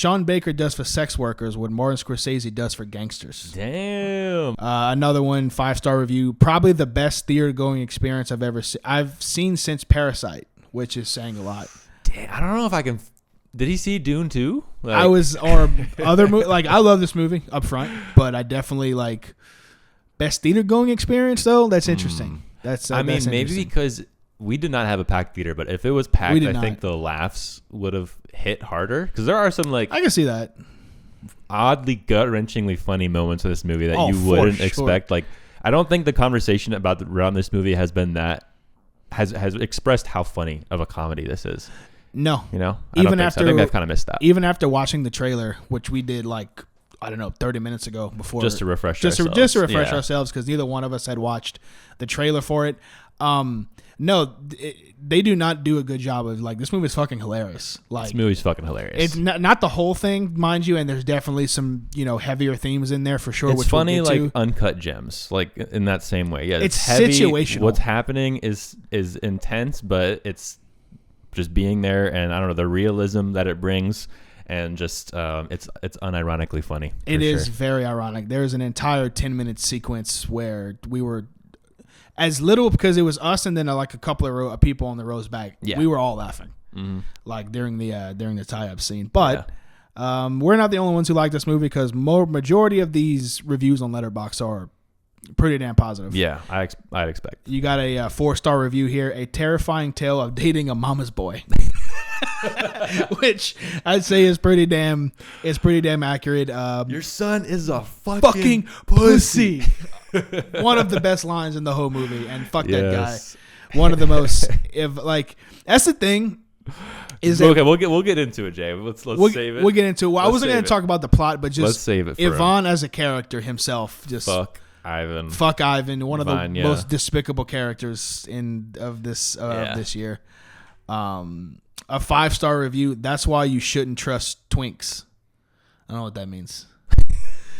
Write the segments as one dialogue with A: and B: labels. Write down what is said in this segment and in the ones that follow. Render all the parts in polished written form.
A: Sean Baker does for sex workers what Martin Scorsese does for gangsters.
B: Damn.
A: Another one, 5-star review. Probably the best theater-going experience I've seen since Parasite, which is saying a lot.
B: Damn, I don't know if I can. Did he see Dune too? Like,
A: I love this movie up front, but I definitely like best theater-going experience though. That's interesting. That's
B: maybe because we did not have a packed theater, but if it was packed, I think the laughs would have hit harder. Because there are some like
A: I can see that
B: oddly gut-wrenchingly funny moments in this movie that you wouldn't expect. Like, I don't think the conversation around this movie has been that has expressed how funny of a comedy this is.
A: No,
B: I think I've kind of missed that.
A: Even after watching the trailer, which we did 30 minutes ago before,
B: just to refresh ourselves.
A: Just to refresh ourselves, because neither one of us had watched the trailer for it. No, they do not do a good job of this movie is fucking hilarious.
B: This movie's fucking hilarious.
A: It's not the whole thing, mind you, and there's definitely some heavier themes in there for sure.
B: It's
A: which
B: funny,
A: we'll get to.
B: Uncut Gems, in that same way. Yeah,
A: it's
B: heavy.
A: situational.
B: What's happening is intense, but it's just being there, and I don't know the realism that it brings. And just it's unironically funny.
A: It is very ironic. There's an entire 10-minute sequence where we were as little because it was us and then a couple of people on the rows back. Yeah. We were all laughing during the tie-up scene. But we're not the only ones who like this movie because majority of these reviews on Letterboxd are pretty damn positive.
B: Yeah, I'd expect.
A: You got a 4-star review here. A terrifying tale of dating a mama's boy. Which I'd say is pretty damn accurate.
B: Your son is a fucking
A: pussy. One of the best lines in the whole movie, and fuck that guy. One of the most. That's the thing.
B: Okay, we'll get into it, Jay. Let's save it.
A: We'll get into it. Well, I wasn't going to talk about the plot, but just
B: let's save it for
A: Ivan as a character himself. Just
B: fuck Ivan.
A: Fuck Ivan. One of the most despicable characters of this year. A 5-star review. That's why you shouldn't trust twinks. I don't know what that means.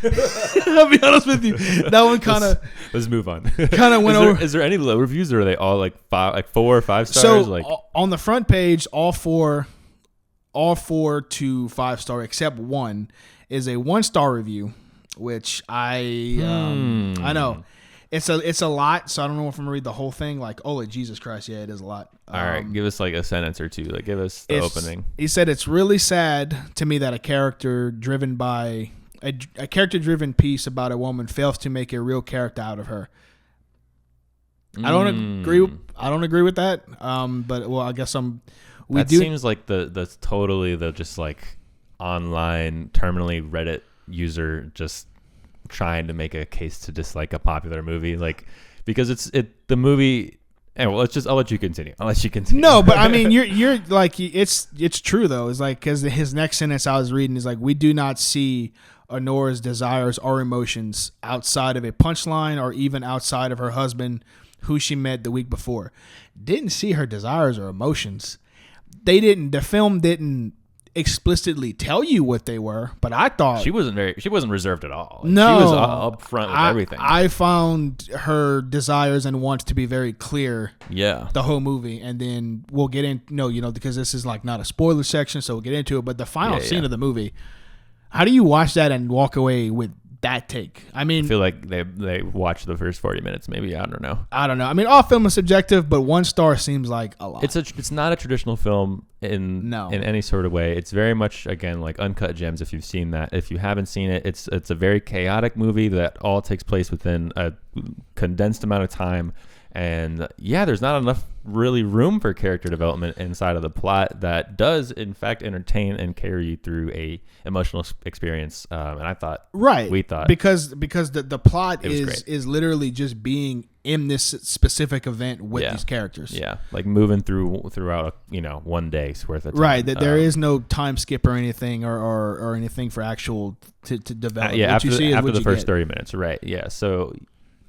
A: I'll be honest with you. That one kind of.
B: Let's move on.
A: Kind of went over.
B: Is there any low reviews, or are they all 4 or 5 stars?
A: So on the front page, all four to 5-star, except one, is a 1-star review, which I know. It's a lot, so I don't know if I'm gonna read the whole thing. Jesus Christ, yeah, it is a lot.
B: All right, give us a sentence or two. Give us the opening.
A: He said it's really sad to me that a character-driven piece about a woman fails to make a real character out of her. I don't agree with that. But I guess
B: seems like the totally just online terminally Reddit user just trying to make a case to dislike a popular movie, because the movie. Anyway, I'll let you continue.
A: No, but I mean, you're it's true though. It's because his next sentence I was reading is we do not see Anora's desires or emotions outside of a punchline or even outside of her husband, who she met the week before. Didn't see her desires or emotions. The film didn't explicitly tell you what they were, but I thought
B: she wasn't reserved at all.
A: No,
B: she was up front with everything.
A: I found her desires and wants to be very clear.
B: Yeah,
A: the whole movie, and then we'll get in. Because this is not a spoiler section, so we'll get into it. But the final scene of the movie, how do you watch that and walk away with that take? I mean,
B: I feel like they watched the first 40 minutes. Maybe I don't know.
A: I mean, all film is subjective, but 1 star seems like a lot.
B: It's not a traditional film in any sort of way. It's very much again like Uncut Gems. If you've seen that, if you haven't seen it, it's a very chaotic movie that all takes place within a condensed amount of time. And there's not enough really room for character development inside of the plot that does in fact entertain and carry you through a emotional experience. And I thought, we thought because the plot is literally just being in this specific event with these characters. Yeah, moving throughout one day's worth of time.
A: Right, that there is no time skip or anything or anything for actual to develop.
B: After the first 30 minutes, right? Yeah, so.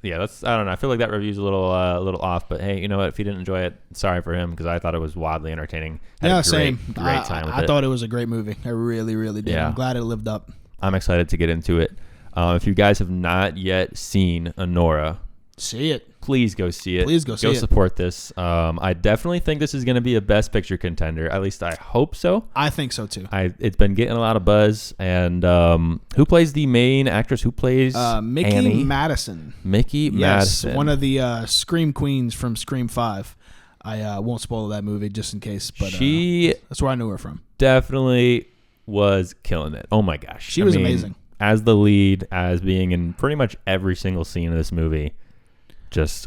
B: Yeah, I don't know. I feel like that review's a little off, but hey, you know what? If he didn't enjoy it, sorry for him, because I thought it was wildly entertaining.
A: Same.
B: Great time with it.
A: I thought it was a great movie. I really, really did. Yeah. I'm glad it lived up.
B: I'm excited to get into it. If you guys have not yet seen Anora,
A: see it.
B: please go see it.
A: Please go
B: support this. I definitely think this is going to be a Best Picture contender. At least I hope so.
A: I think so too.
B: It's been getting a lot of buzz. And who plays the main actress? Who plays
A: Mickey
B: Annie?
A: Madison?
B: Mickey Madison.
A: One of the Scream queens from Scream 5. I won't spoil that movie just in case, but that's where I knew her from.
B: Definitely was killing it. Oh my gosh.
A: She was amazing.
B: As the lead, as being in pretty much every single scene of this movie.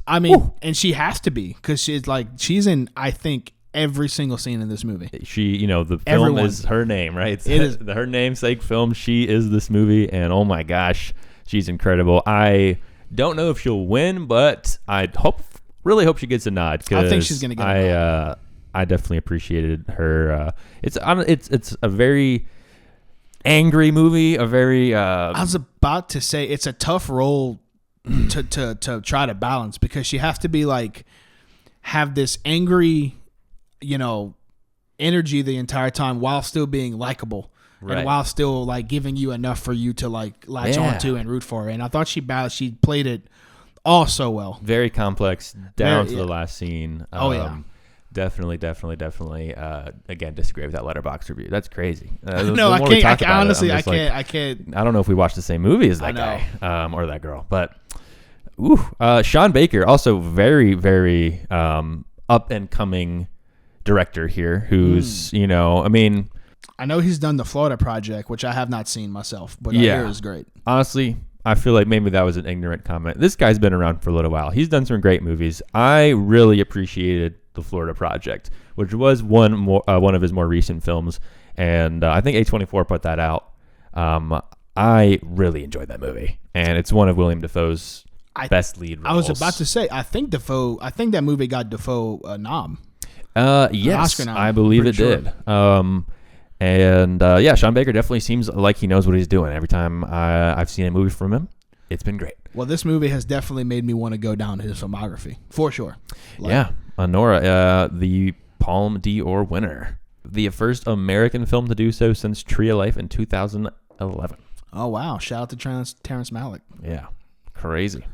A: And she has to be, because she's in, I think, every single scene in this movie.
B: She, the film is her name, right? It is her namesake film. She is this movie, and oh my gosh, she's incredible. I don't know if she'll win, but I really hope she gets a nod.
A: I think she's gonna get a nod.
B: I definitely appreciated her. It's a very angry movie. A very.
A: I was about to say it's a tough role to try to balance, because she has to be have this angry, energy the entire time while still being likable, right, and while still giving you enough for you to latch onto and root for her. And I thought she played it all so well. Very complex
B: down to the last scene. Definitely. Again, disagree with that Letterboxd review. That's crazy.
A: No, I can't. I can't.
B: I don't know if we watched the same movie as that guy or that girl, but Sean Baker, also very, very up and coming director here. Who's I
A: know he's done the Florida Project, which I have not seen myself, but I hear is great.
B: Honestly, I feel like maybe that was an ignorant comment. This guy's been around for a little while. He's done some great movies. I really appreciated the Florida Project, which was one of his more recent films, and I think A24 put that out. I really enjoyed that movie, and it's one of William Dafoe's best lead roles.
A: I was about to say, I think that movie got Dafoe a nom.
B: Yes, nom, I believe it did. Sean Baker definitely seems like he knows what he's doing. Every time I've seen a movie from him, it's been great.
A: Well, this movie has definitely made me want to go down his filmography, for sure.
B: Anora, the Palme d'Or winner. The first American film to do so since Tree of Life in 2011.
A: Oh, wow. Shout out to Terrence Malick.
B: Yeah, crazy.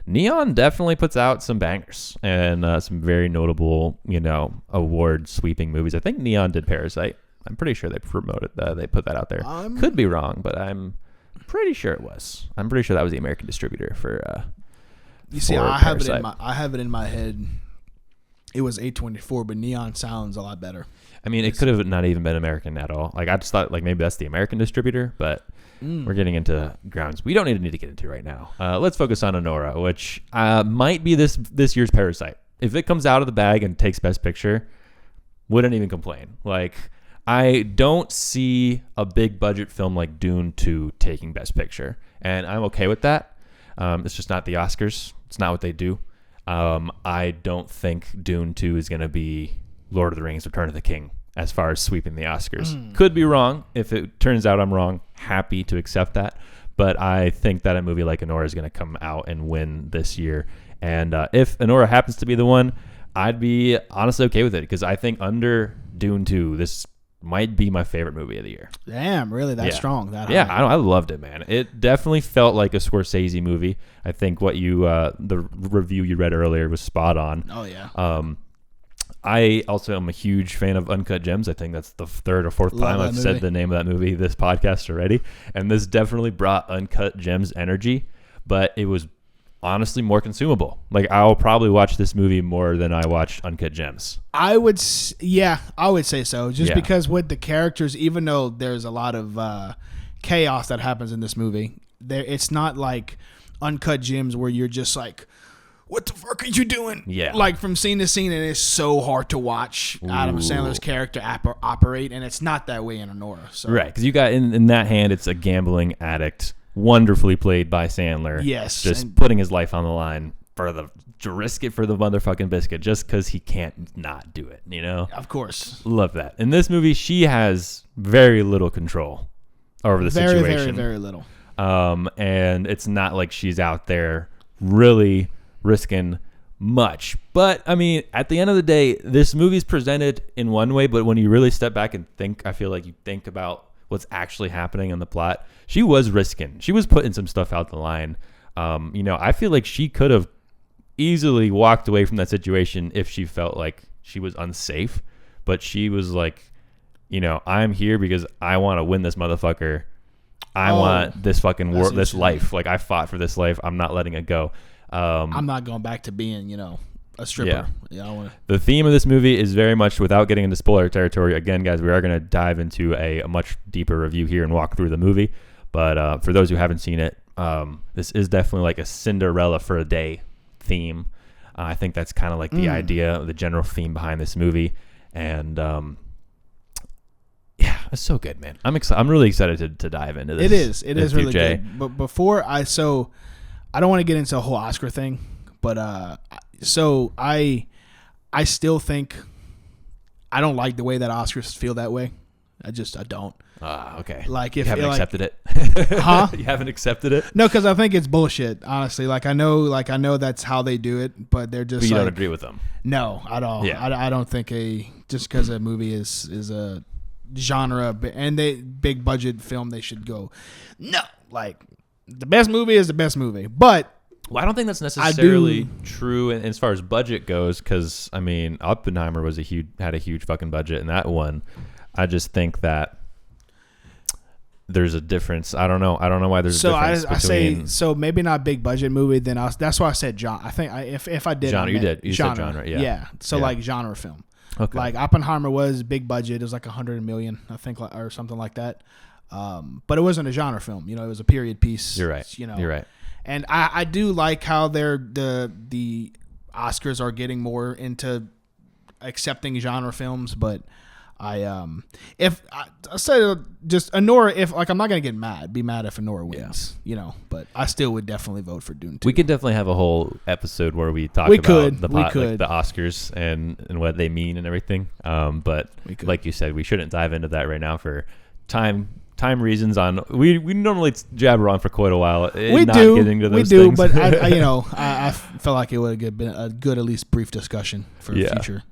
B: Neon definitely puts out some bangers and some very notable, award-sweeping movies. I think Neon did Parasite. I'm pretty sure they promoted that. They put that out there. Could be wrong, but I'm pretty sure it was. I'm pretty sure that was the American distributor for.
A: I have it in my head. It was A24, but Neon sounds a lot better.
B: I mean, it could have not even been American at all. I just thought maybe that's the American distributor, but we're getting into grounds we don't need to get into right now. Let's focus on Anora, which might be this year's Parasite. If it comes out of the bag and takes Best Picture, wouldn't even complain. I don't see a big budget film like Dune 2 taking Best Picture, and I'm okay with that. It's just not the Oscars. It's not what they do. I don't think Dune 2 is going to be Lord of the Rings: Return of the King as far as sweeping the Oscars. Could be wrong. If it turns out I'm wrong, happy to accept that. But I think that a movie like Anora is going to come out and win this year. And if Anora happens to be the one, I'd be honestly okay with it, because I think under Dune 2, this might be my favorite movie of the year.
A: Damn, really? That strong? That high?
B: Yeah, I loved it, man. It definitely felt like a Scorsese movie. I think what the review you read earlier was spot on.
A: Oh, yeah.
B: I also am a huge fan of Uncut Gems. I think that's the third or fourth time I've said the name of that movie this podcast already. And this definitely brought Uncut Gems energy, but it was honestly more consumable. I'll probably watch this movie more than I watched Uncut Gems. I would say so. Just because with the characters, even though there's a lot of chaos that happens in this movie, it's not like Uncut Gems where you're just what the fuck are you doing? Yeah. From scene to scene, and it's so hard to watch Adam Sandler's character operate, and it's not that way in Anora. So. Right, because you got in that hand, it's a gambling addict, wonderfully played by Sandler. Yes. Just putting his life on the line to risk it for the motherfucking biscuit, just because he can't not do it, Of course. Love that. In this movie, she has very little control over the situation. Very, very, very little. And it's not like she's out there really risking much. But, I mean, at the end of the day, this movie's presented in one way, but when you really step back and think, I feel like you think about what's actually happening in the plot, she was risking. She was putting some stuff out the line. I feel like she could have easily walked away from that situation if she felt like she was unsafe. But she was like, I'm here because I want to win this motherfucker. I want this fucking war, this life. Like, I fought for this life. I'm not letting it go.
A: I'm not going back to being, a stripper. Yeah.
B: The theme of this movie is very much, without getting into spoiler territory. Again, guys, we are going to dive into a much deeper review here and walk through the movie. But for those who haven't seen it, this is definitely like a Cinderella for a day theme. I think that's kind of like the idea, the general theme behind this movie. And it's so good, man. I'm really excited to dive into this.
A: It is really good. But before I don't want to get into a whole Oscar thing, but I still think I don't like the way that Oscars feel that way. I don't.
B: Okay.
A: Like, if
B: you haven't accepted it,
A: huh?
B: You haven't accepted it?
A: No, because I think it's bullshit. Honestly, I know that's how they do it, but they're just.
B: But you don't agree with them?
A: No, at all. Yeah. I don't think just because a movie is a genre and big budget film, they should go. No, like the best movie is the best movie, but.
B: Well, I don't think that's necessarily true as far as budget goes, because Oppenheimer had a huge fucking budget in that one. I just think that there's a difference. I don't know why there's a difference.
A: I say so maybe not big budget movie. Then that's why I said genre. I think if I did
B: genre, you
A: said
B: genre.
A: Yeah. So like genre film.
B: Okay.
A: Like Oppenheimer was big budget. It was like $100 million, I think, or something like that. But it wasn't a genre film. It was a period piece.
B: You're right. You're right.
A: And I do like how the Oscars are getting more into accepting genre films, but if I say just Anora, if like I'm not gonna be mad if Anora wins, but I still would definitely vote for Dune 2.
B: We could definitely have a whole episode where we talk about the Oscars and what they mean and everything. But like you said, we shouldn't dive into that right now for time reasons. We normally jabber on for quite a while. Getting to those things.
A: But I felt like it would have been a good at least brief discussion for the future.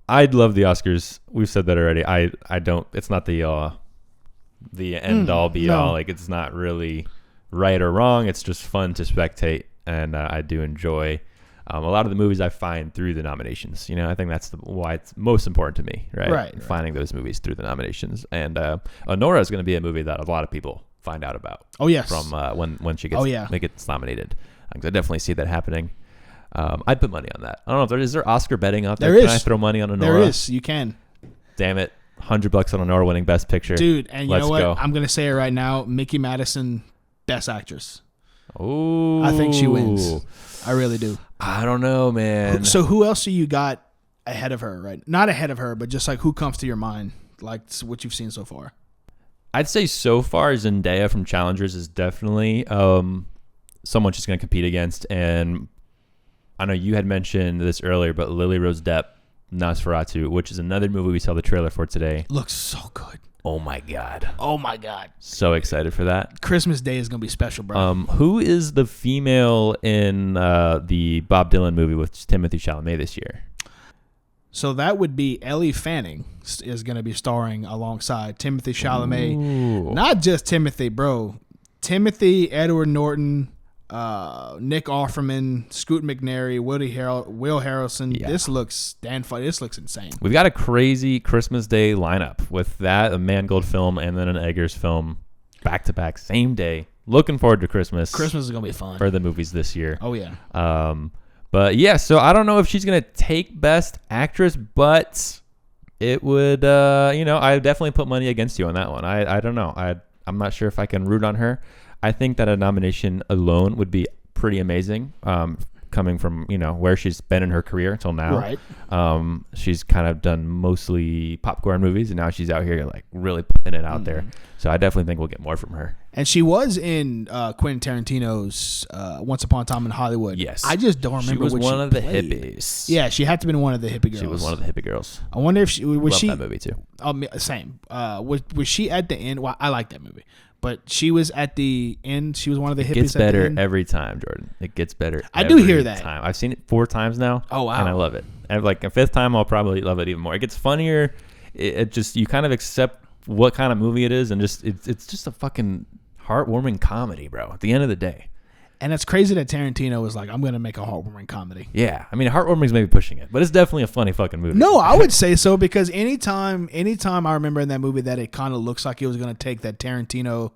B: I'd love the Oscars. We've said that already. I don't. It's not the end all be all. Like, it's not really right or wrong. It's just fun to spectate, and I do enjoy a lot of the movies I find through the nominations. I think that's why it's most important to me, right?
A: Right.
B: Finding those movies through the nominations. And Anora is going to be a movie that a lot of people find out about.
A: Oh, yes.
B: From when she gets nominated. I definitely see that happening. I'd put money on that. I don't know. Is there Oscar betting out there?
A: There is.
B: Can I throw money on Anora?
A: There is. You can.
B: Damn it. $100 on Anora winning Best Picture.
A: Dude, and you know what?
B: Go.
A: I'm going to say it right now. Madison, Best Actress.
B: Oh,
A: I think she wins. I really do.
B: I don't know, man.
A: So who else do you got ahead of her, right? Not ahead of her, but just like who comes to your mind, like what you've seen so far?
B: I'd say so far Zendaya from Challengers is definitely someone she's going to compete against. And I know you had mentioned this earlier, but Lily Rose Depp, Nosferatu, which is another movie we saw the trailer for today.
A: Looks so good.
B: Oh my god. So excited for that.
A: Christmas Day is going to be special, bro.
B: Who is the female in the Bob Dylan movie with Timothée Chalamet this year?
A: So that would be Ellie Fanning is going to be starring alongside Timothée Chalamet.
B: Ooh.
A: Not just Timothy, bro. Timothy, Edward Norton, Nick Offerman, Scoot McNairy, Will Harrelson. Yeah. This looks This looks insane.
B: We've got a crazy Christmas Day lineup with that, a Mangold film, and then an Eggers film back to back, same day. Looking forward to Christmas.
A: Christmas is gonna be fun
B: for the movies this year.
A: Oh yeah.
B: But yeah, so I don't know if she's gonna take Best Actress, but it would. I definitely put money against you on that one. I don't know. I'm not sure if I can root on her. I think that a nomination alone would be pretty amazing, coming from where she's been in her career until now.
A: Right.
B: She's kind of done mostly popcorn movies, and now she's out here like really putting it out there. So I definitely think we'll get more from her.
A: And she was in Quentin Tarantino's Once Upon a Time in Hollywood.
B: Yes.
A: I just don't remember.
B: She was one of the hippies.
A: Yeah, she had to be one of the hippie girls.
B: She was one of the hippie girls.
A: I wonder if she was.
B: Love that movie too.
A: Same. Was she at the end? Well, I like that movie. But she was at the end. She was one of the hippies. It
B: gets better every time, Jordan. It gets better.
A: I do hear that.
B: Time. I've seen it 4 times now.
A: Oh wow!
B: And I love it. And like a 5th time, I'll probably love it even more. It gets funnier. It just you kind of accept what kind of movie it is, and just it's just a fucking heartwarming comedy, bro. At the end of the day,
A: And it's crazy that Tarantino was like, I'm going to make a heartwarming comedy.
B: Yeah. I mean, heartwarming is maybe pushing it, but it's definitely a funny fucking movie.
A: No, I would say so because anytime I remember in that movie that it kind of looks like it was going to take that Tarantino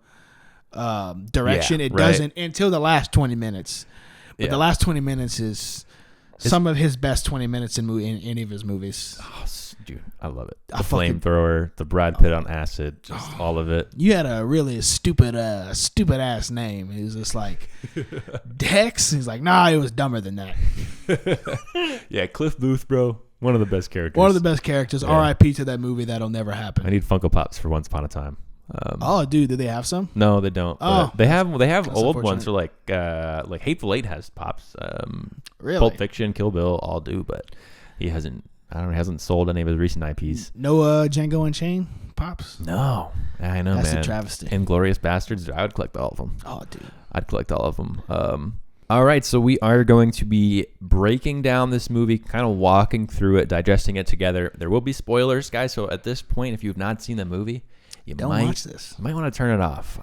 A: direction, it doesn't until the last 20 minutes. But the last 20 minutes is some of his best 20 minutes in any of his movies.
B: Oh, dude, I love it. The flamethrower, the Brad Pitt on acid, just all of it.
A: You had a really stupid ass name. He was just like Dex. He's like, nah, it was dumber than that.
B: Yeah, Cliff Booth, bro. One of the best characters.
A: One of the best characters. Yeah. R.I.P. to that movie. That'll never happen.
B: I need Funko Pops for Once Upon a Time.
A: Dude, do they have some?
B: No, they don't. Oh, they have old ones for like Hateful Eight has Pops.
A: Really?
B: Pulp Fiction, Kill Bill, all do, but he hasn't. I don't know. He hasn't sold any of his recent IPs.
A: No Django Unchained Pops?
B: No. I know,
A: That's
B: man.
A: a travesty.
B: Inglourious Bastards. I would collect all of them.
A: Oh, dude.
B: I'd collect all of them. All right, so we are going to be breaking down this movie, kind of walking through it, digesting it together. There will be spoilers, guys, so at this point, if you've not seen the movie, you might watch this. You might want to turn it off.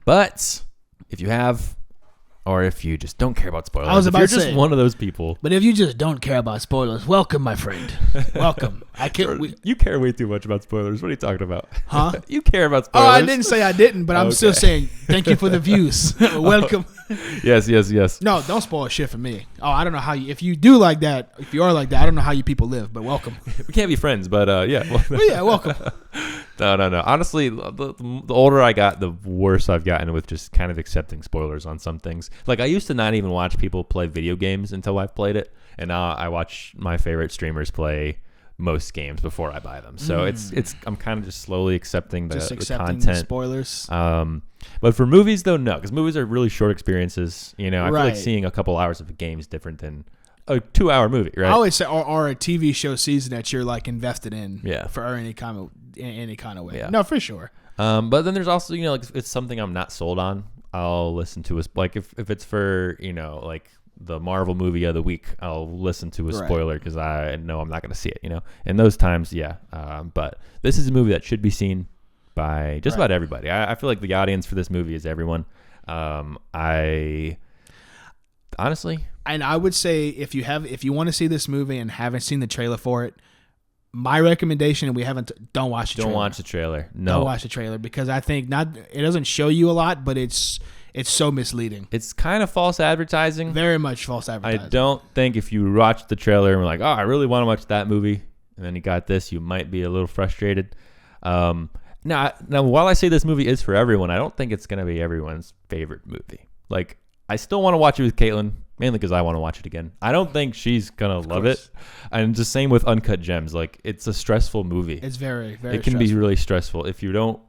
B: But if you have... Or if you just don't care about spoilers.
A: I was about
B: to say,
A: you're
B: just one of those people.
A: But if you just don't care about spoilers, welcome, my friend. Welcome. I can't.
B: You care way too much about spoilers. What are you talking about?
A: Huh?
B: You care about spoilers.
A: Oh, I didn't say I didn't, but I'm still saying thank you for the views. Welcome.
B: Yes.
A: No, don't spoil shit for me. Oh, I don't know how you. If you do like that, if you are like that, I don't know how you people live. But welcome.
B: We can't be friends, but yeah.
A: But yeah, welcome.
B: No. Honestly, the older I got, the worse I've gotten with just kind of accepting spoilers on some things. Like, I used to not even watch people play video games until I've played it, and now I watch my favorite streamers play most games before I buy them. So it's I'm kind of just slowly accepting the content.
A: The spoilers.
B: But for movies, though, no, because movies are really short experiences. You know, I feel like seeing a couple hours of a game is different than a 2-hour movie, right?
A: I always say, or a TV show season that you're like invested in,
B: for
A: any kind of way.
B: Yeah.
A: No, for sure.
B: But then there's also, you know, like if it's something I'm not sold on, I'll listen to like if it's for, you know, like the Marvel movie of the week, I'll listen to a spoiler because I know I'm not going to see it, you know. In those times, yeah. But this is a movie that should be seen by just about everybody. I feel like the audience for this movie is everyone. I honestly,
A: and I would say if you want to see this movie and haven't seen the trailer for it, my recommendation, and don't watch the trailer.
B: Don't watch the trailer. No.
A: Don't watch the trailer because I think it doesn't show you a lot, but it's so misleading.
B: It's kind of false advertising.
A: Very much false advertising.
B: I don't think if you watch the trailer and we're like, oh, I really want to watch that movie, and then you got this, you might be a little frustrated. Now, while I say this movie is for everyone, I don't think it's going to be everyone's favorite movie. Like, I still want to watch it with Caitlin, mainly because I want to watch it again. I don't think she's going to love it. And just same with Uncut Gems. Like, it's a stressful movie.
A: It's very, very
B: It can be really stressful. If you don't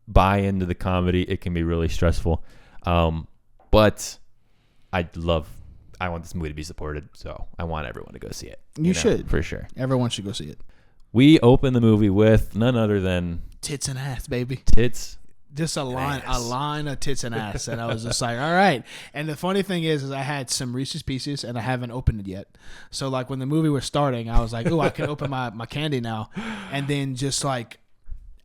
B: buy into the comedy, it can be really stressful. But I want this movie to be supported, so I want everyone to go see it.
A: You should.
B: For sure.
A: Everyone should go see it.
B: We open the movie with none other than...
A: tits and ass, baby.
B: Tits.
A: Just a line of tits and ass. And I was just like, all right. And the funny thing is I had some Reese's Pieces and I haven't opened it yet. So like when the movie was starting, I was like, oh, I can open my candy now. And then just like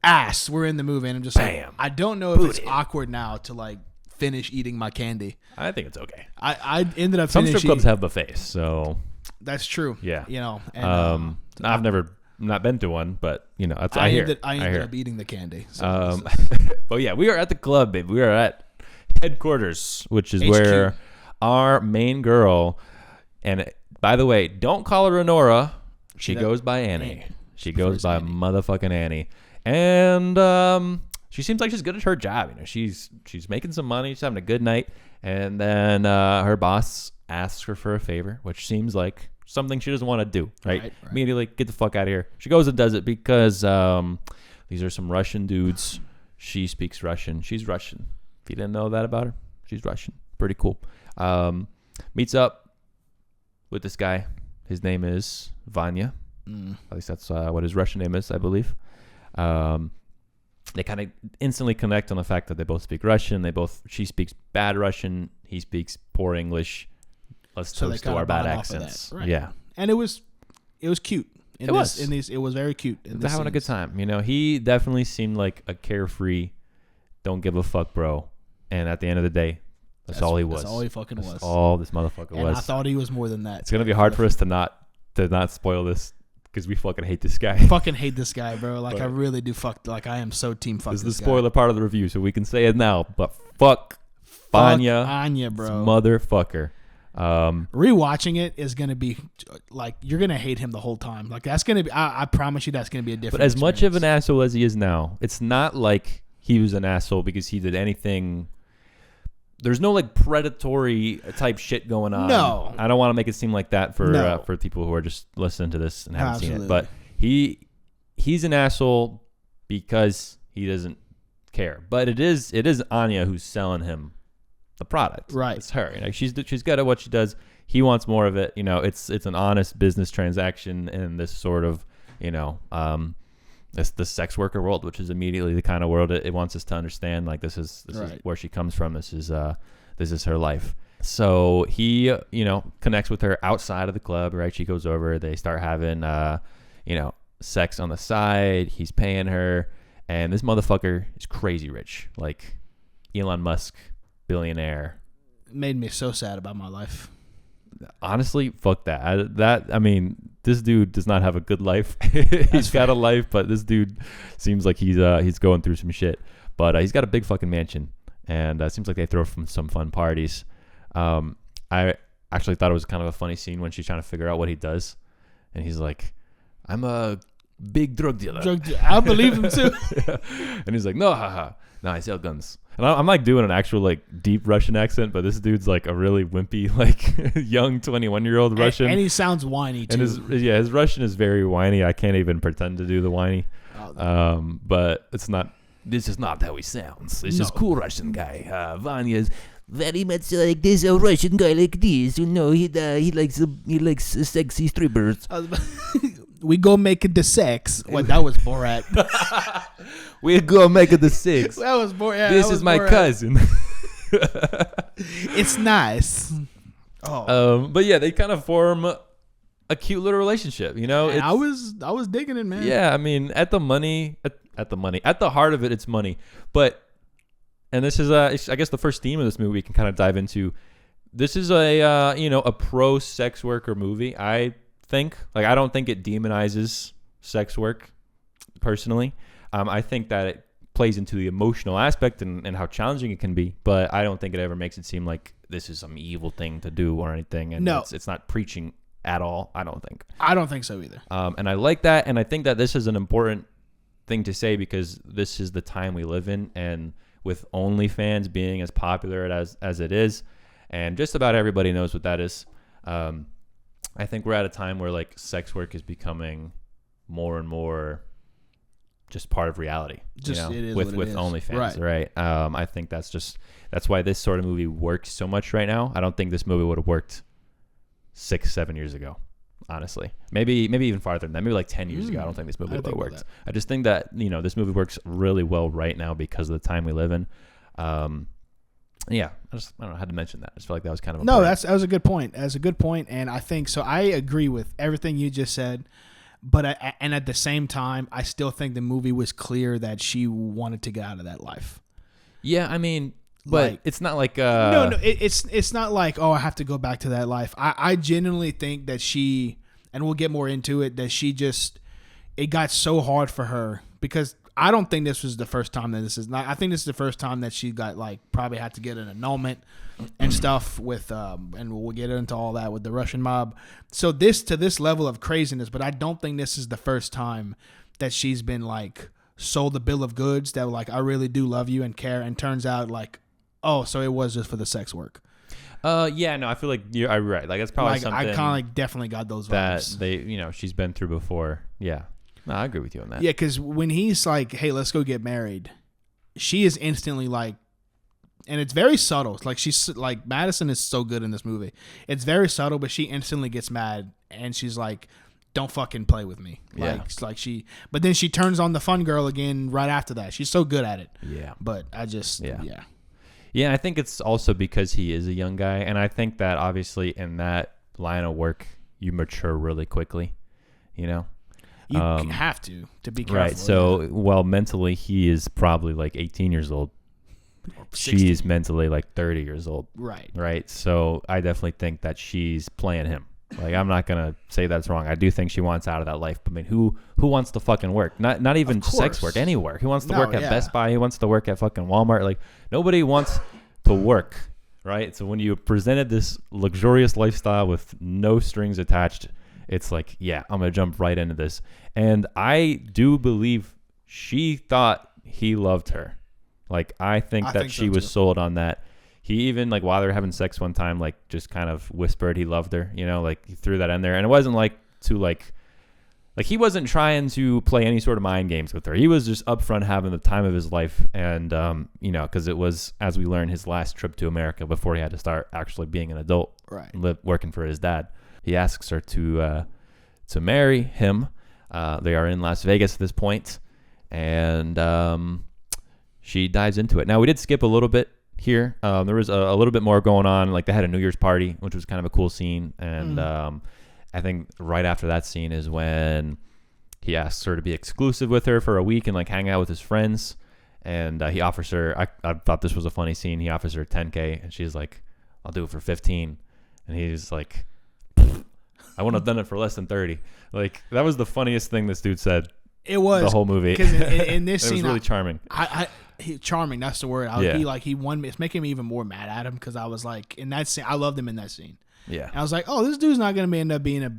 A: ass, we're in the movie. And I'm just like, I don't know if it's awkward now to like finish eating my candy.
B: I think it's okay.
A: I ended up
B: some strip clubs have buffets, so.
A: That's true.
B: Yeah.
A: You know. And,
B: I've never... not been to one, but you know, I ended
A: up eating the candy.
B: So but yeah, we are at the club, babe. We are at headquarters, which is HQ. Where our main girl, and by the way, don't call her Anora. She goes by Annie. She goes by motherfucking Annie, and she seems like she's good at her job. You know, she's making some money. She's having a good night, and then her boss asks her for a favor, which seems like something she doesn't want to do, right? Immediately, get the fuck out of here. She goes and does it because these are some Russian dudes. She speaks Russian. She's Russian. If you didn't know that about her, she's Russian. Pretty cool. Meets up with this guy. His name is Vanya. At least that's what his Russian name is, I believe. They kind of instantly connect on the fact that they both speak Russian. She speaks bad Russian. He speaks poor English. Let's toast to our bad accents.
A: Right.
B: Yeah.
A: And it was cute. It was very cute.
B: They're having a good time. You know, he definitely seemed like a carefree, don't give a fuck, bro. And at the end of the day, That's all he was.
A: That's all he fucking was.
B: That's all this motherfucker was.
A: And I thought he was more than that.
B: It's gonna be hard for us to not spoil this because we fucking hate this guy.
A: Fucking hate this guy, bro. Like, I really do. Like, I am so team fuck this guy. This is the
B: spoiler part of the review, so we can say it now. But fuck Anya,
A: bro,
B: motherfucker.
A: Rewatching it is gonna be like, you're gonna hate him the whole time. Like, that's gonna be. I promise you, that's gonna be a different.
B: But as much of an asshole as he is now, it's not like he was an asshole because he did anything. There's no like predatory type shit going on.
A: No,
B: I don't want to make it seem like that for people who are just listening to this and haven't seen it. But he's an asshole because he doesn't care. But it is Anya who's selling him the product.
A: Right,
B: it's her. Like, she's good at what she does. He wants more of it. You know, it's an honest business transaction in this sort of, you know, it's the sex worker world, which is immediately the kind of world it wants us to understand. Like, this is where she comes from. This is her life. So he, you know, connects with her outside of the club, right? She goes over, they start having, you know, sex on the side. He's paying her, and this motherfucker is crazy rich, like Elon Musk, billionaire.
A: It made me so sad about my life.
B: Honestly, fuck that. I mean, this dude does not have a good life. He's got a life, but this dude seems like he's going through some shit. But he's got a big fucking mansion, and it seems like they throw some fun parties. I actually thought it was kind of a funny scene when she's trying to figure out what he does, and he's like, "I'm a big drug dealer."
A: I believe him too.
B: And he's like, "No, haha. No, I sell guns." And I'm like doing an actual like deep Russian accent, but this dude's like a really wimpy, like young 21-year-old Russian.
A: And he sounds whiny too.
B: And his Russian is very whiny. I can't even pretend to do the whiny. But it's not. This is not how he sounds. It's just cool Russian guy. Vanya's very much like this Russian guy like this. You know, he likes sexy strippers.
A: We go make it the sex. Well, that was Borat.
B: We go make it the six.
A: That was Borat.
B: This is my cousin.
A: It's nice.
B: Oh. But yeah, they kind of form a cute little relationship. You know,
A: I was digging it, man.
B: Yeah, I mean, at the heart of it, it's money. But, and this is I guess the first theme of this movie we can kind of dive into. This is a pro sex worker movie. I think, like, I don't think it demonizes sex work personally. I think that it plays into the emotional aspect and how challenging it can be, but I don't think it ever makes it seem like this is some evil thing to do or anything. And
A: no,
B: it's not preaching at all. I don't think.
A: I don't think so either.
B: And I like that, and I think that this is an important thing to say because this is the time we live in, and with OnlyFans being as popular as it is, and just about everybody knows what that is. I think we're at a time where like sex work is becoming more and more just part of reality. Just
A: it is
B: with OnlyFans, right? I think that's why this sort of movie works so much right now. I don't think this movie would have worked 6-7 years ago, honestly. Maybe even farther than that. Maybe like 10 years ago. I don't think this movie would have worked. I just think that, you know, this movie works really well right now because of the time we live in. Yeah, I don't know how to mention that. I just feel like that was kind of
A: that was a good point. That's a good point, and I think so. I agree with everything you just said, but and at the same time, I still think the movie was clear that she wanted to get out of that life.
B: Yeah, I mean, but like, it's not like
A: no, it's not like, oh, I have to go back to that life. I genuinely think that she, and we'll get more into it, that she just, it got so hard for her because I don't think this was the first time that this is not. I think this is the first time that she got like probably had to get an annulment and stuff with, and we'll get into all that with the Russian mob. So to this level of craziness, but I don't think this is the first time that she's been like sold the bill of goods that like, I really do love you and care, and turns out like, oh, so it was just for the sex work.
B: Yeah, no, I feel like you're right. Like it's probably
A: like,
B: something
A: I kind of like definitely got those vibes
B: that she's been through before. Yeah. No, I agree with you on that.
A: Yeah, because when he's like, hey, let's go get married, she is instantly like, and it's very subtle. It's like she's like, Madison is so good in this movie. It's very subtle, but she instantly gets mad and she's like, don't fucking play with me.
B: Yeah.
A: Like but then she turns on the fun girl again right after that. She's so good at it.
B: Yeah.
A: But I just, yeah.
B: Yeah, I think it's also because he is a young guy. And I think that obviously in that line of work, you mature really quickly, you know?
A: You have to be careful.
B: Right. So, while mentally he is probably like 18 years old, she's mentally like 30 years old.
A: Right.
B: So I definitely think that she's playing him. Like, I'm not gonna say that's wrong. I do think she wants out of that life. But I mean, who wants to fucking work? Not even sex work, anywhere. Who wants to work at Best Buy? Who wants to work at fucking Walmart? Like, nobody wants to work, right? So when you presented this luxurious lifestyle with no strings attached, it's like, yeah, I'm gonna jump right into this. And I do believe she thought he loved her. Like, I think that she was sold on that. He even, like, while they were having sex one time, like, just kind of whispered he loved her, you know, like, he threw that in there. And it wasn't like to, like he wasn't trying to play any sort of mind games with her. He was just upfront having the time of his life. And, you know, because it was, as we learned, his last trip to America before he had to start actually being an adult, working for his dad. He asks her to marry him. They are in Las Vegas at this point, and she dives into it. Now, we did skip a little bit here. There was a little bit more going on. Like, they had a New Year's party, which was kind of a cool scene. And I think right after that scene is when he asks her to be exclusive with her for a week and, like, hang out with his friends. And he offers her, I thought this was a funny scene. He offers her $10K, and she's like, I'll do it for 15. And he's like, I wouldn't have done it for less than 30. Like, that was the funniest thing this dude said.
A: It was
B: the whole movie.
A: Because in this scene,
B: it was really charming.
A: Charming, that's the word. He won me. It's making me even more mad at him because I was like, in that scene, I loved him in that scene.
B: Yeah.
A: And I was like, oh, this dude's not going to end up being a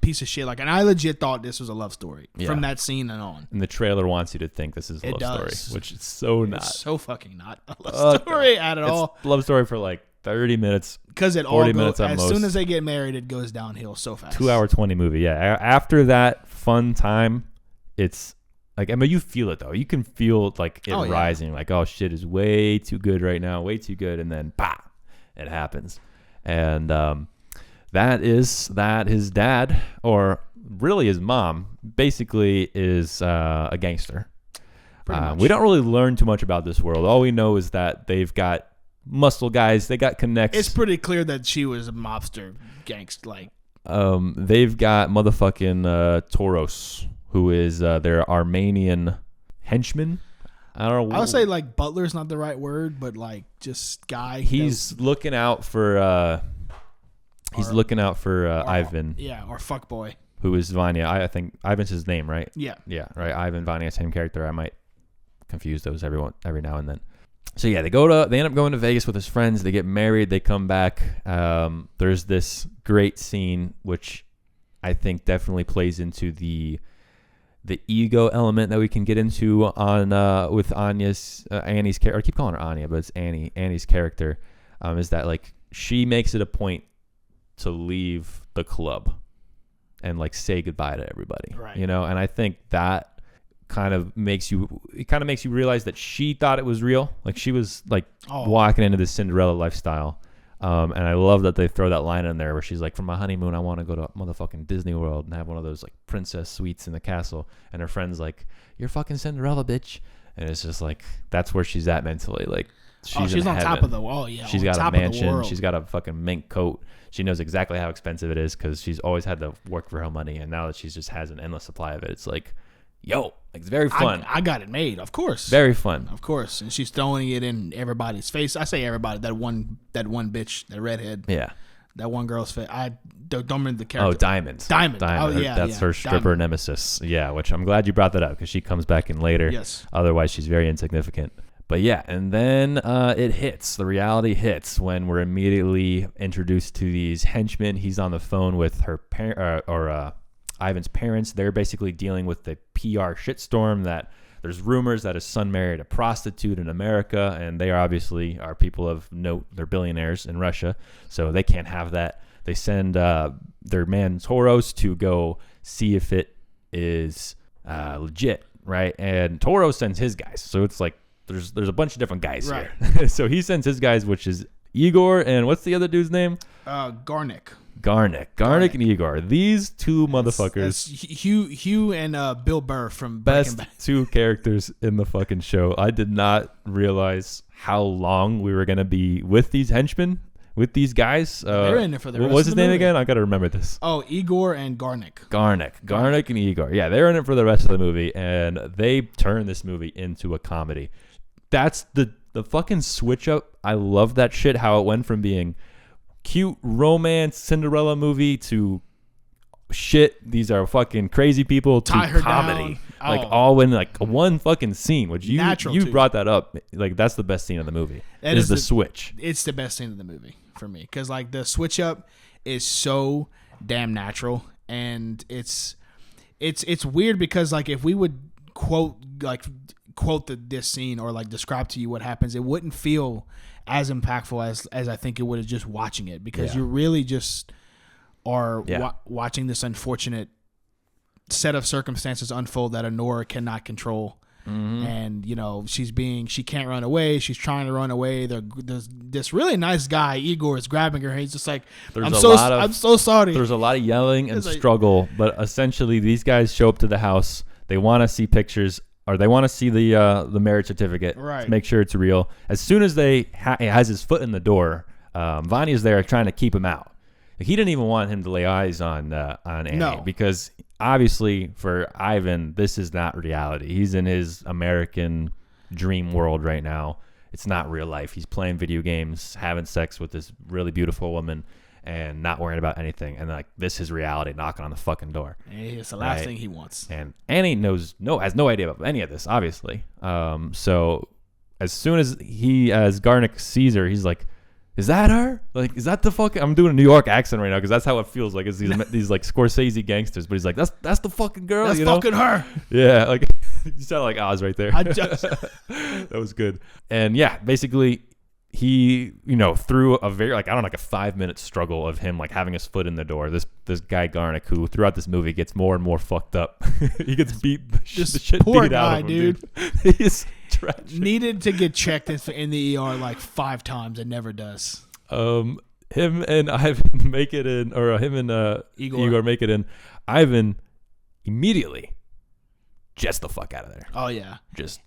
A: piece of shit. Like, and I legit thought this was a love story from that scene and on.
B: And the trailer wants you to think this is a love story, which it's so not.
A: It's so fucking not a love story at all.
B: It's a love story for like 30 minutes.
A: Because it all goes, as soon as they get married, it goes downhill so fast.
B: 2-hour 20 movie. Yeah. After that fun time, it's like, I mean, you feel it though. You can feel like it rising. Like, oh, shit is way too good right now. Way too good. And then, bah, it happens. And that his dad, or really his mom, basically is a gangster. We don't really learn too much about this world. All we know is that they've got muscle guys. They got connects.
A: It's pretty clear that she was a mobster gangster. Like,
B: they've got motherfucking Toros, who is their Armenian henchman. I don't know.
A: I would say like butler's not the right word, but like just guy.
B: He's looking out for. Ivan.
A: Yeah, or fuckboy.
B: Who is Vanya? I think Ivan's his name, right?
A: Yeah.
B: Yeah, right. Ivan, Vanya, same character. I might confuse those every now and then. So yeah, they end up going to Vegas with his friends. They get married. They come back. There's this great scene which I think definitely plays into the ego element that we can get into on with Anya's Annie's character. I keep calling her Anya, but it's Annie's character. Is that like she makes it a point to leave the club and like say goodbye to everybody,
A: right?
B: You know, and I think that kind of makes you realize that she thought it was real. Like she was like walking into this Cinderella lifestyle. And I love that they throw that line in there where she's like, for my honeymoon, I want to go to motherfucking Disney World and have one of those like princess suites in the castle. And her friend's like, you're fucking Cinderella, bitch. And it's just like, that's where she's at mentally. Like she's
A: on top of the wall. Yeah.
B: She's got a mansion. She's got a fucking mink coat. She knows exactly how expensive it is because she's always had to work for her money. And now that she just has an endless supply of it, it's like, yo, it's very fun.
A: I got it made, of course.
B: Very fun,
A: of course. And she's throwing it in everybody's face. I say everybody. That one bitch, that redhead.
B: Yeah,
A: that one girl's face. I don't remember the character.
B: Oh, Diamond.
A: Oh yeah,
B: that's her stripper Diamond. Nemesis. Yeah, which I'm glad you brought that up because she comes back in later.
A: Yes.
B: Otherwise, she's very insignificant. But yeah, and then it hits. The reality hits when we're immediately introduced to these henchmen. He's on the phone with her Ivan's parents. They're basically dealing with the PR shitstorm that there's rumors that his son married a prostitute in America, and they obviously are people of note. They're billionaires in Russia, so they can't have that. They send their man Toros to go see if it is legit, right? And Toros sends his guys, so it's like there's a bunch of different guys here. So he sends his guys, which is Igor and what's the other dude's name?
A: Garnick
B: and Igor. These two motherfuckers.
A: That's Hugh and Bill Burr from
B: best two characters in the fucking show. I did not realize how long we were gonna be with these henchmen, with these guys.
A: They're in it for the rest
B: what's his
A: of the
B: name
A: movie.
B: Again? I gotta remember this.
A: Oh, Igor and Garnick
B: and Igor. Yeah, they're in it for the rest of the movie, and they turn this movie into a comedy. That's the the fucking switch up, I love that shit. How it went from being cute romance Cinderella movie to shit, these are fucking crazy people, to comedy. Like all in like one fucking scene, which you brought that up. Like that's the best scene of the movie. That is the switch.
A: It's the best scene of the movie for me because like the switch up is so damn natural, and it's weird because like if we would quote this scene or like describe to you what happens, it wouldn't feel as impactful as I think it would have just watching it because you really just are watching this unfortunate set of circumstances unfold that Anora cannot control. And you know she can't run away. She's trying to run away. There's this really nice guy Igor is grabbing her. He's just like, I'm so sorry.
B: There's a lot of yelling and struggle, but essentially these guys show up to the house. They want to see pictures, or they want to see the marriage certificate to make sure it's real. As soon as he has his foot in the door, Vache is there trying to keep him out. Like, he didn't even want him to lay eyes on Annie because obviously for Ivan, this is not reality. He's in his American dream world right now. It's not real life. He's playing video games, having sex with this really beautiful woman, and not worrying about anything. And like, this is reality knocking on the fucking door.
A: It's the last thing he wants.
B: And Annie has no idea about any of this, obviously. So as soon as Garnick sees her, he's like, is that her? Like, is that the fucking... I'm doing a New York accent right now because that's how it feels like. It's these like Scorsese gangsters. But he's like, that's the fucking girl.
A: That's fucking her.
B: Yeah, like you sound like Oz right there. That was good. And yeah, basically he, through a very like 5-minute struggle of him like having his foot in the door. This guy Garnick, who throughout this movie gets more and more fucked up. He gets beat the shit beat out of him, dude. He's tragic.
A: Needed to get checked in the ER like 5 times and never does.
B: Him and Ivan make it in, or him and Igor make it in. Ivan immediately jets the fuck out of there.
A: Oh yeah,
B: just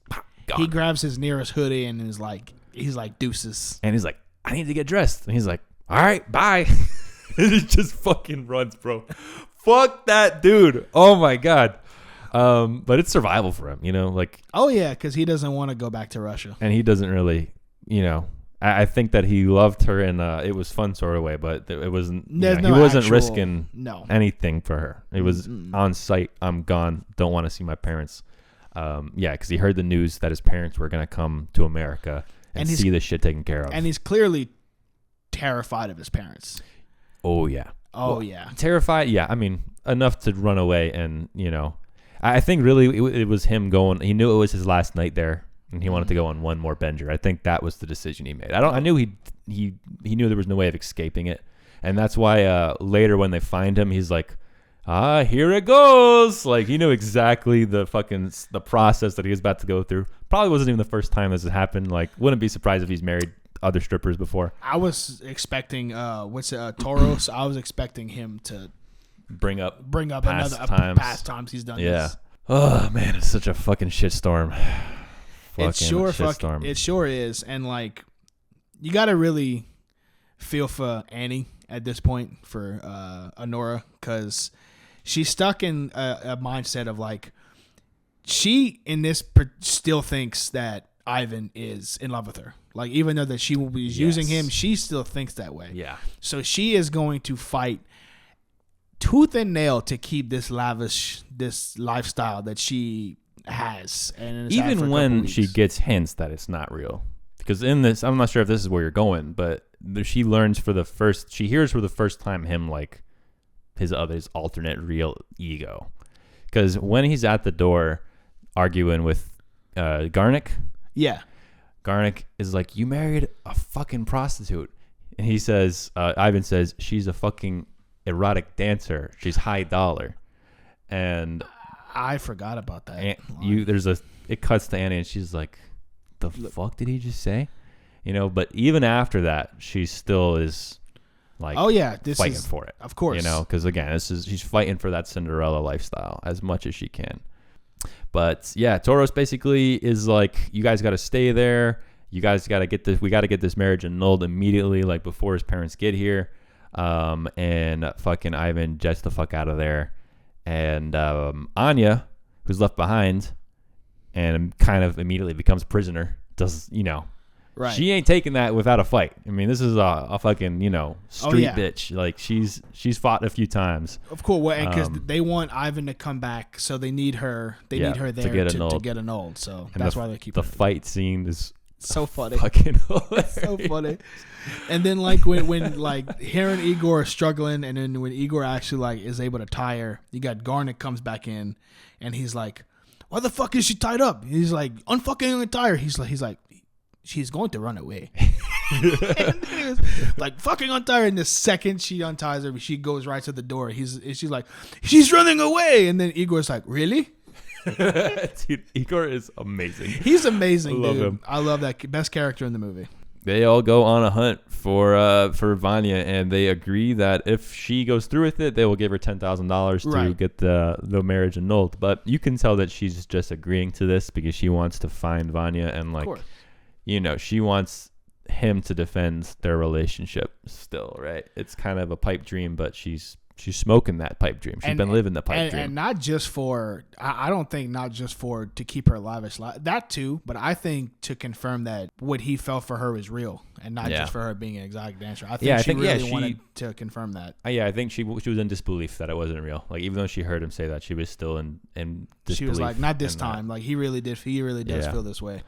B: gone.
A: He grabs his nearest hoodie and is like, he's like deuces.
B: And he's like, I need to get dressed. And he's like, all right, bye. And he just fucking runs, bro. Fuck that dude. Oh my God. But it's survival for him, like.
A: Oh yeah, because he doesn't want to go back to Russia.
B: And he doesn't really, I think that he loved her in it was fun sort of way, but it wasn't. He wasn't risking anything for her. It was on site. I'm gone. Don't want to see my parents. Because he heard the news that his parents were gonna come to America and see this shit taken care of.
A: And he's clearly terrified of his parents.
B: Oh yeah.
A: Yeah.
B: Terrified. Yeah. I mean, enough to run away, and I think really it was him going. He knew it was his last night there, and he wanted to go on one more bender. I think that was the decision he made. I knew he knew there was no way of escaping it, and that's why later when they find him, he's like, here it goes. Like, he knew exactly the process that he was about to go through. Probably wasn't even the first time this has happened. Like, wouldn't be surprised if he's married other strippers before.
A: I was expecting Toros. I was expecting him to
B: bring up
A: past times he's done this.
B: Oh man, it's such a fucking shitstorm.
A: It sure is. And like, you gotta really feel for Annie at this point, for Anora, because she's stuck in a mindset of like, she in this still thinks that Ivan is in love with her. Like, even though that she will be using him, she still thinks that way.
B: Yeah.
A: So she is going to fight tooth and nail to keep this lifestyle that she has. And
B: even when she gets hints that it's not real. Because in this, I'm not sure if this is where you're going, but she hears for the first time him like his alternate real ego. Because when he's at the door arguing with Garnick.
A: Yeah.
B: Garnick is like, you married a fucking prostitute. And he says, Ivan says, she's a fucking erotic dancer. She's high dollar. And
A: I forgot about that.
B: It cuts to Annie and she's like, the fuck did he just say? But even after that, she still is like,
A: oh yeah,
B: fighting for it.
A: Of course.
B: Because again, she's fighting for that Cinderella lifestyle as much as she can. But yeah, Toros basically is like, you guys got to stay there. You guys got to get this. We got to get this marriage annulled immediately, like before his parents get here. And fucking Ivan jets the fuck out of there. And Anya, who's left behind, and kind of immediately becomes prisoner.
A: Right.
B: She ain't taking that without a fight. I mean, this is a fucking, street bitch. Like, she's fought a few times.
A: Of course, because they want Ivan to come back, so they need her. They need her there to get annulled. So that's why they keep
B: the fight scene is
A: so funny.
B: Fucking hilarious.
A: So funny. And then like when like her and Igor are struggling, and then when Igor actually like is able to tie her, you got Garnet comes back in, and he's like, "Why the fuck is she tied up?" He's like, "Unfucking tie her." He's like. She's going to run away. And he was like, fucking untie her. And the second she unties her, she goes right to the door. She's like, she's running away. And then Igor's like, really?
B: Dude, Igor is amazing.
A: He's amazing,
B: I love
A: dude.
B: him.
A: I love that. Best character in the movie.
B: They all go on a hunt for Vanya, and they agree that if she goes through with it, they will give her $10,000 to get the marriage annulled. But you can tell that she's just agreeing to this because she wants to find Vanya and like. She wants him to defend their relationship still, right? It's kind of a pipe dream, but she's smoking that pipe dream. She's been living the pipe dream.
A: And not just for, I don't think not just for to keep her lavish, that too, but I think to confirm that what he felt for her is real and not just for her being an exotic dancer. I think she really wanted to confirm that.
B: I think she was in disbelief that it wasn't real. Like, even though she heard him say that, she was still in disbelief.
A: She was like, not this time. Like, he really does feel this way.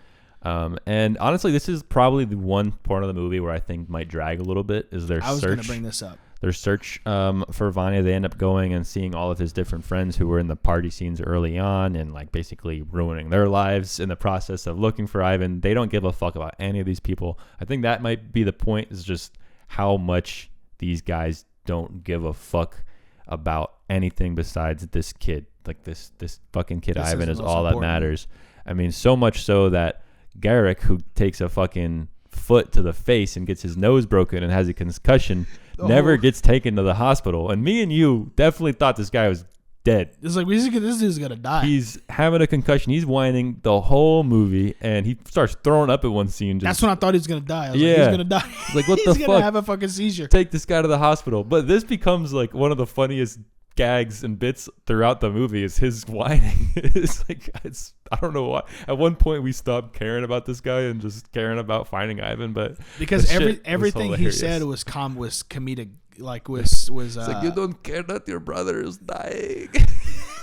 B: And honestly, this is probably the one part of the movie where I think might drag a little bit is their search.
A: I was going to bring this up.
B: Their search for Vanya. They end up going and seeing all of his different friends who were in the party scenes early on and like basically ruining their lives in the process of looking for Ivan. They don't give a fuck about any of these people. I think that might be the point, is just how much these guys don't give a fuck about anything besides this kid. Like this fucking kid Ivan is all that matters. I mean, so much so that Garrick, who takes a fucking foot to the face and gets his nose broken and has a concussion, never gets taken to the hospital. And me and you definitely thought this guy was dead.
A: It's like, this dude's gonna die.
B: He's having a concussion. He's whining the whole movie, and he starts throwing up at one scene.
A: That's when I thought he was gonna die. I was like, he's gonna die.
B: Like, what the fuck?
A: He's gonna have a fucking seizure.
B: Take this guy to the hospital. But this becomes like one of the funniest gags and bits throughout the movie is his whining. I don't know why. At one point we stopped caring about this guy and just caring about finding Ivan, but
A: because everything he said was comedic. Like was
B: it's like, you don't care that your brother is dying.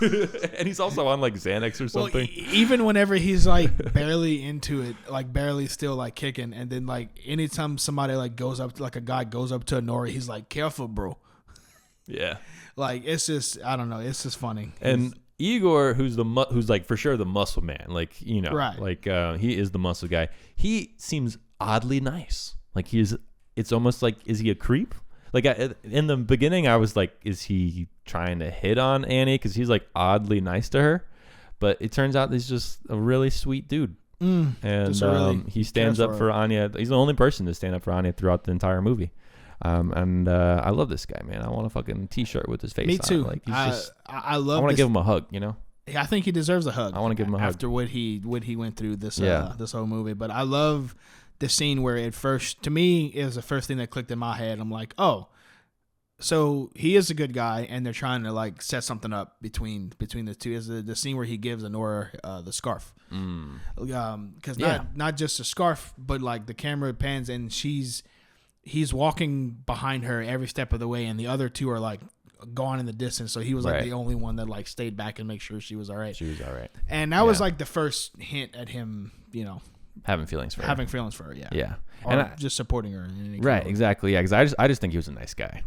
B: And he's also on like Xanax or something.
A: Well, even whenever he's like barely into it, like barely still like kicking, and then like anytime somebody like goes up to, like a guy goes up to Anora, he's like, careful, bro.
B: Yeah.
A: Like, it's just, I don't know, it's just funny.
B: And Igor, who's like for sure the muscle man, like,
A: right.
B: Like he is the muscle guy. He seems oddly nice. Like it's almost like, is he a creep? Like in the beginning, I was like, is he trying to hit on Annie? Because he's like oddly nice to her, but it turns out he's just a really sweet dude. And he stands up for Anya. He's the only person to stand up for Anya throughout the entire movie. And I love this guy, man. I want a fucking t-shirt with his face on.
A: Me too.
B: Like, he's
A: I love.
B: I want to give him a hug.
A: I think he deserves a hug.
B: I want to give him a hug
A: after what he went through this whole movie. But I love the scene where it first, to me, is the first thing that clicked in my head. I'm like, oh, so he is a good guy, and they're trying to like set something up between the two. Is the scene where he gives Anora the scarf, because not just a scarf, but like the camera pans and he's walking behind her every step of the way, and the other two are like gone in the distance. So he was like the only one that like stayed back and make sure she was all right.
B: She was all right.
A: And that was like the first hint at him,
B: having feelings for her.
A: Yeah.
B: Yeah.
A: Or
B: and
A: supporting her.
B: Right. Exactly. Yeah. Because I just think he was a nice guy.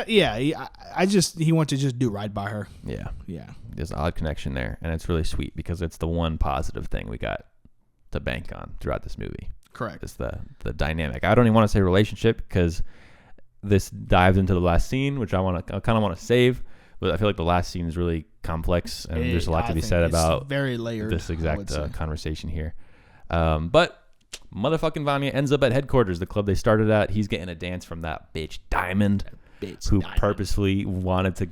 A: He wanted to just do right by her.
B: Yeah.
A: Yeah.
B: There's an odd connection there, and it's really sweet because it's the one positive thing we got to bank on throughout this movie.
A: Correct.
B: It's the dynamic. I don't even want to say relationship because this dives into the last scene, which I kind of want to save, but I feel like the last scene is really complex and there's a lot to be said about
A: very layered,
B: this exact conversation here. But motherfucking Vanya ends up at headquarters, the club they started at. He's getting a dance from that bitch Diamond, who purposefully wanted to,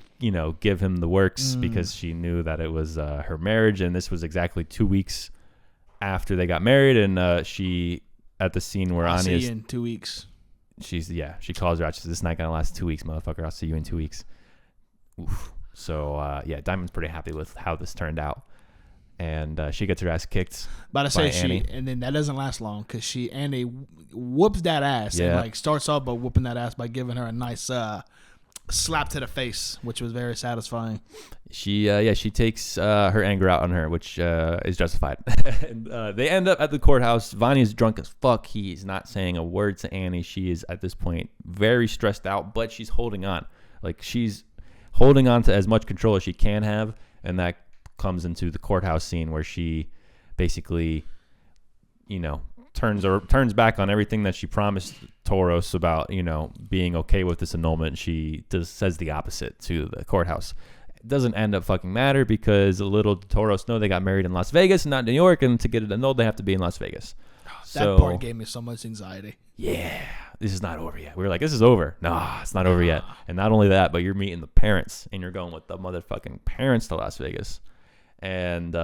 B: give him the works because she knew that it was her marriage, and this was exactly 2 weeks after they got married, and she at the scene where Anya's,
A: see you in 2 weeks.
B: She calls her out. She says, "This night gonna last 2 weeks, motherfucker. I'll see you in 2 weeks." Oof. So Diamond's pretty happy with how this turned out. and she gets her ass kicked.
A: About to say
B: Annie.
A: and then that doesn't last long because Annie whoops that ass and like starts off by whooping that ass by giving her a nice slap to the face, which was very satisfying.
B: She takes her anger out on her, which is justified. And, they end up at the courthouse. Vanya's drunk as fuck. He's not saying a word to Annie. She is at this point very stressed out, but she's holding on. Like she's holding on to as much control as she can have, and that comes into the courthouse scene where she basically, turns back on everything that she promised Toros about, being okay with this annulment. She says the opposite to the courthouse. It doesn't end up fucking matter because little Toros know they got married in Las Vegas and not New York, and to get it annulled, they have to be in Las Vegas.
A: That part gave me so much anxiety.
B: Yeah, this is not over yet. We were like, this is over. Nah, it's not over yet. And not only that, but you're meeting the parents, and you're going with the motherfucking parents to Las Vegas. And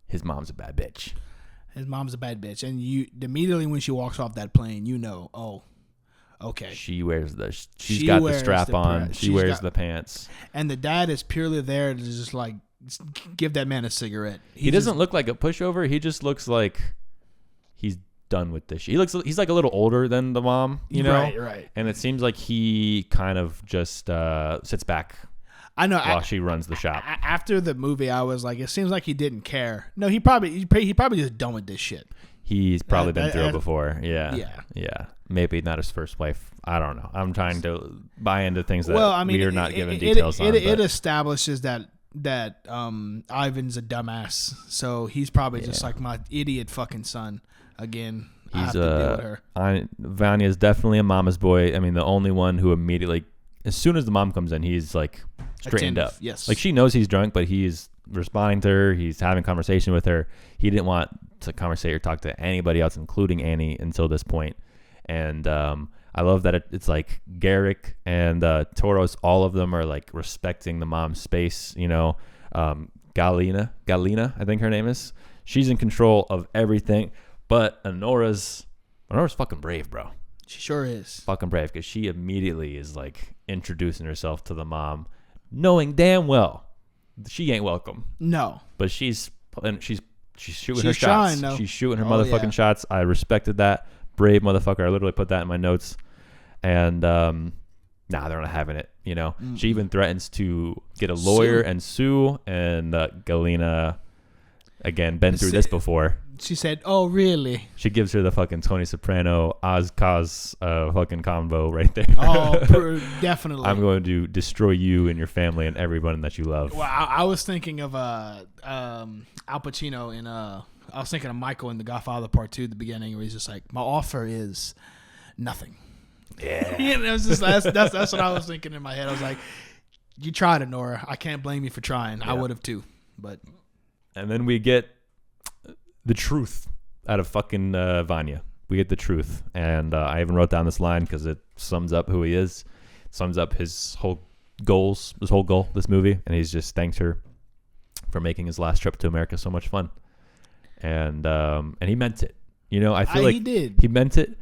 B: his mom's a bad bitch.
A: His mom's a bad bitch. And you immediately when she walks off that plane, okay.
B: She's got the strap on. She wears the pants.
A: And the dad is purely there to just like give that man a cigarette.
B: He doesn't look like a pushover. He just looks like he's done with this shit. He's like a little older than the mom,
A: Right.
B: And it seems like he kind of just sits back.
A: I know.
B: While she runs the shop.
A: After the movie, I was like, it seems like he didn't care. No, he probably just done with this shit.
B: He's probably been through it before. Yeah. Maybe not his first wife. I don't know. I'm trying to buy into things that we are not given details on.
A: It establishes that Ivan's a dumbass, so he's probably just like my idiot fucking son again. I have to deal with her.
B: Vanya's definitely a mama's boy. I mean, the only one who immediately, as soon as the mom comes in, he's like straightened up.
A: Yes.
B: Like she knows he's drunk, but he's responding to her. He's having conversation with her. He didn't want to conversate or talk to anybody else, including Annie, until this point. And I love that it's like Garrick and Toros. All of them are like respecting the mom's space. Galina, I think her name is. She's in control of everything. But Anora's fucking brave, bro.
A: She sure is.
B: Fucking brave, because she immediately is like introducing herself to the mom, knowing damn well she ain't welcome.
A: No.
B: But she's shooting her shots.
A: Though.
B: She's shooting her motherfucking shots. I respected that. Brave motherfucker. I literally put that in my notes. And they're not having it. She even threatens to get a lawyer and sue. And Galina, again, been through this before.
A: She said, "Oh, really?"
B: She gives her the fucking Tony Soprano Oz-Cause fucking combo right there.
A: Oh, definitely.
B: I'm going to destroy you and your family and everyone that you love.
A: Well, I was thinking of Al Pacino in I was thinking of Michael in The Godfather Part 2 at the beginning, where he's just like, "My offer is nothing."
B: Yeah.
A: It was just, that's what I was thinking in my head. I was like, "You tried it, Nora. I can't blame you for trying. Yeah. I would have too." But
B: and then we get the truth out of fucking Vanya. We get the truth. And I even wrote down this line because it sums up who he is, sums up his whole goal, this movie. And he's just thanked her for making his last trip to America so much fun. And he meant it. I feel like
A: he did.
B: He meant it.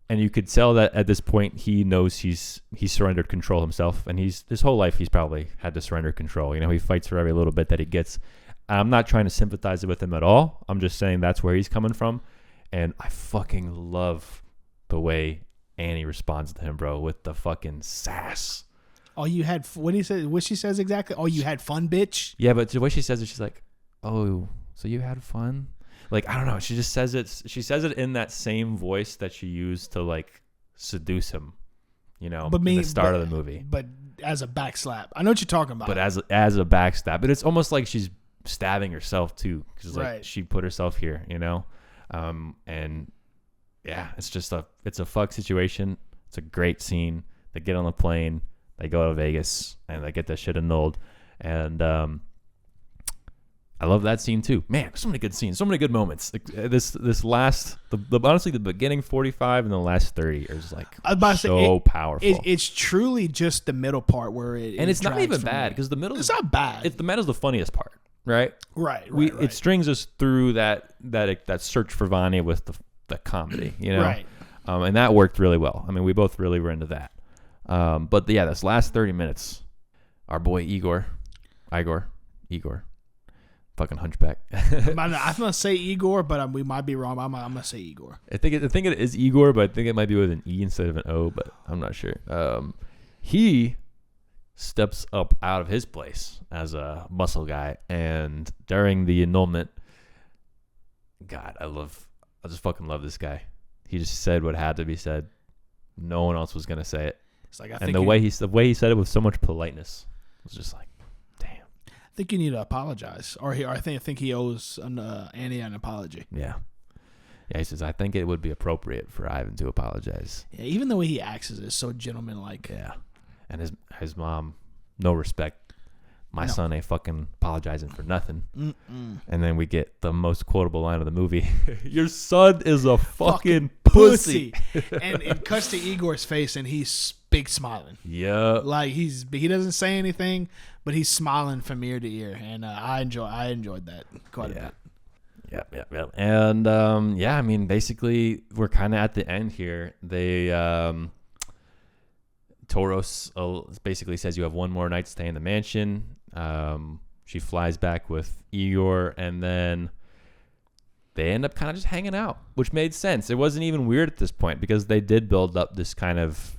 B: And you could tell that at this point he knows he's surrendered control himself. And his whole life he's probably had to surrender control. He fights for every little bit that he gets. I'm not trying to sympathize with him at all. I'm just saying that's where he's coming from. And I fucking love the way Annie responds to him, bro, with the fucking sass.
A: Oh, you had, what she says exactly? Oh, you had fun, bitch?
B: Yeah, but the way she says it, she's like, oh, so you had fun? Like, I don't know. She just says it. She says it in that same voice that she used to, like, seduce him, at the start of the movie.
A: But as a backslap. I know what you're talking about.
B: But as a backstab. But it's almost like she's stabbing herself too, because like she put herself here, and yeah, it's a fuck situation. It's a great scene. They get on the plane, they go to Vegas, and they get that shit annulled. And I love that scene too. Man, so many good scenes, so many good moments. Like, this last, honestly, the beginning 45 and the last 30 are just like so powerful.
A: It's truly just the middle part where
B: it's not even bad, because the middle.
A: It's not bad.
B: The middle's the funniest part. Right. It strings us through that search for Vanya with the comedy,
A: Right.
B: And that worked really well. I mean, we both really were into that. But yeah, this last 30 minutes, our boy Igor, Fucking hunchback.
A: I'm gonna say Igor, but we might be wrong. I'm gonna say Igor.
B: I think it is Igor, but I think it might be with an E instead of an O, but I'm not sure. He steps up out of his place as a muscle guy, and during the annulment, God, I just fucking love this guy. He just said what had to be said. No one else was gonna say it. It's like the way he said it with so much politeness was just like, damn.
A: I think you need to apologize, I think he owes Annie an apology.
B: Yeah. Yeah, he says, I think it would be appropriate for Ivan to apologize.
A: Yeah, even the way he acts is so gentlemanlike.
B: Yeah. And his mom, no respect. My son ain't fucking apologizing for nothing. Mm-mm. And then we get the most quotable line of the movie. Your son is a fucking pussy.
A: And it cuts to Igor's face and he's big smiling.
B: Yeah.
A: Like he doesn't say anything, but he's smiling from ear to ear. And I enjoyed that quite a bit.
B: Yeah. And I mean, basically, we're kind of at the end here. They Toros basically says you have one more night to stay in the mansion. She flies back with Igor, and then they end up kind of just hanging out, which made sense. It wasn't even weird at this point because they did build up this kind of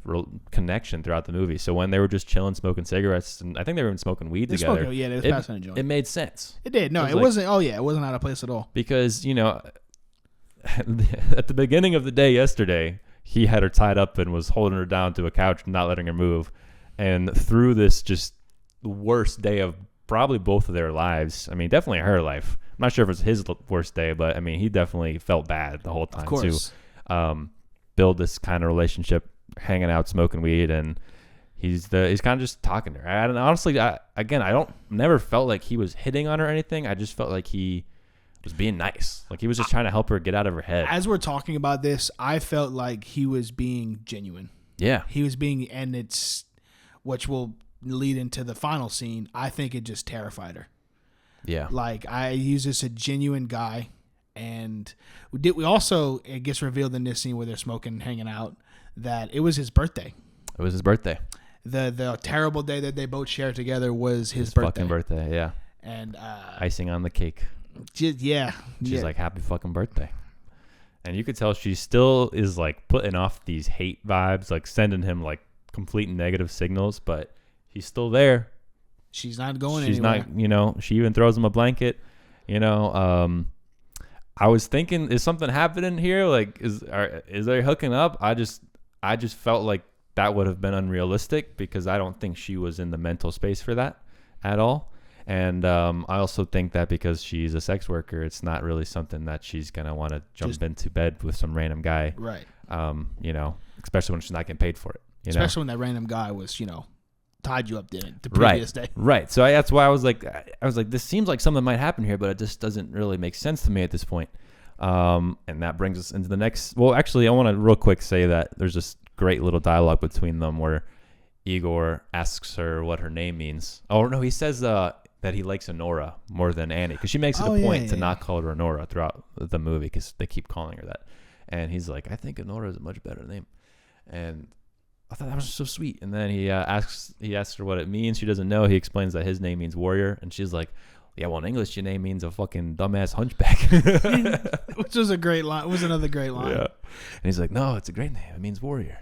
B: connection throughout the movie. So when they were just chilling, smoking cigarettes, and I think they were even smoking weed together.
A: They was passing a joint.
B: It made sense.
A: It did. No, it wasn't. Oh yeah, it wasn't out of place at all.
B: Because at the beginning of the day yesterday, he had her tied up and was holding her down to a couch, not letting her move. And through this just the worst day of probably both of their lives, I mean, definitely her life. I'm not sure if it's his worst day, but I mean, he definitely felt bad the whole time to build this kind of relationship, hanging out, smoking weed, and he's kind of just talking to her. And honestly, I never felt like he was hitting on her or anything. I just felt like he was being nice. Like he was just trying to help her get out of her head.
A: As we're talking about this, I felt like he was being genuine.
B: Yeah.
A: He was being, and it's, which will lead into the final scene. I think it just terrified her.
B: Yeah.
A: Like he's just a genuine guy. And we also, it gets revealed in this scene where they're smoking and hanging out that it was his birthday.
B: It was his birthday.
A: The terrible day that they both shared together was his birthday.
B: Fucking birthday, yeah.
A: And
B: icing on the cake. She's like, happy fucking birthday. And you could tell she still is like putting off these hate vibes, like sending him like complete negative signals, but he's still there.
A: She's not going
B: anywhere. She's not, she even throws him a blanket. I was thinking, is something happening here? Like, is they hooking up? I just felt like that would have been unrealistic because I don't think she was in the mental space for that at all. And I also think that because she's a sex worker, it's not really something that she's going to want to jump into bed with some random guy.
A: Right.
B: Especially when she's not getting paid for it.
A: Especially when that random guy was, tied you up the previous day.
B: Right. So that's why I was like, this seems like something might happen here, but it just doesn't really make sense to me at this point. And that brings us into the next. Well, actually, I want to real quick say that there's this great little dialogue between them where Igor asks her what her name means. Oh, no, he says that he likes Anora more than Annie because she makes it a point to not call her Anora throughout the movie because they keep calling her that. And he's like, I think Anora is a much better name. And I thought that was so sweet. And then he asks her what it means. She doesn't know. He explains that his name means warrior. And she's like, yeah, well, in English, your name means a fucking dumbass hunchback.
A: Which was a great line. It was another great line.
B: Yeah. And he's like, no, it's a great name. It means warrior.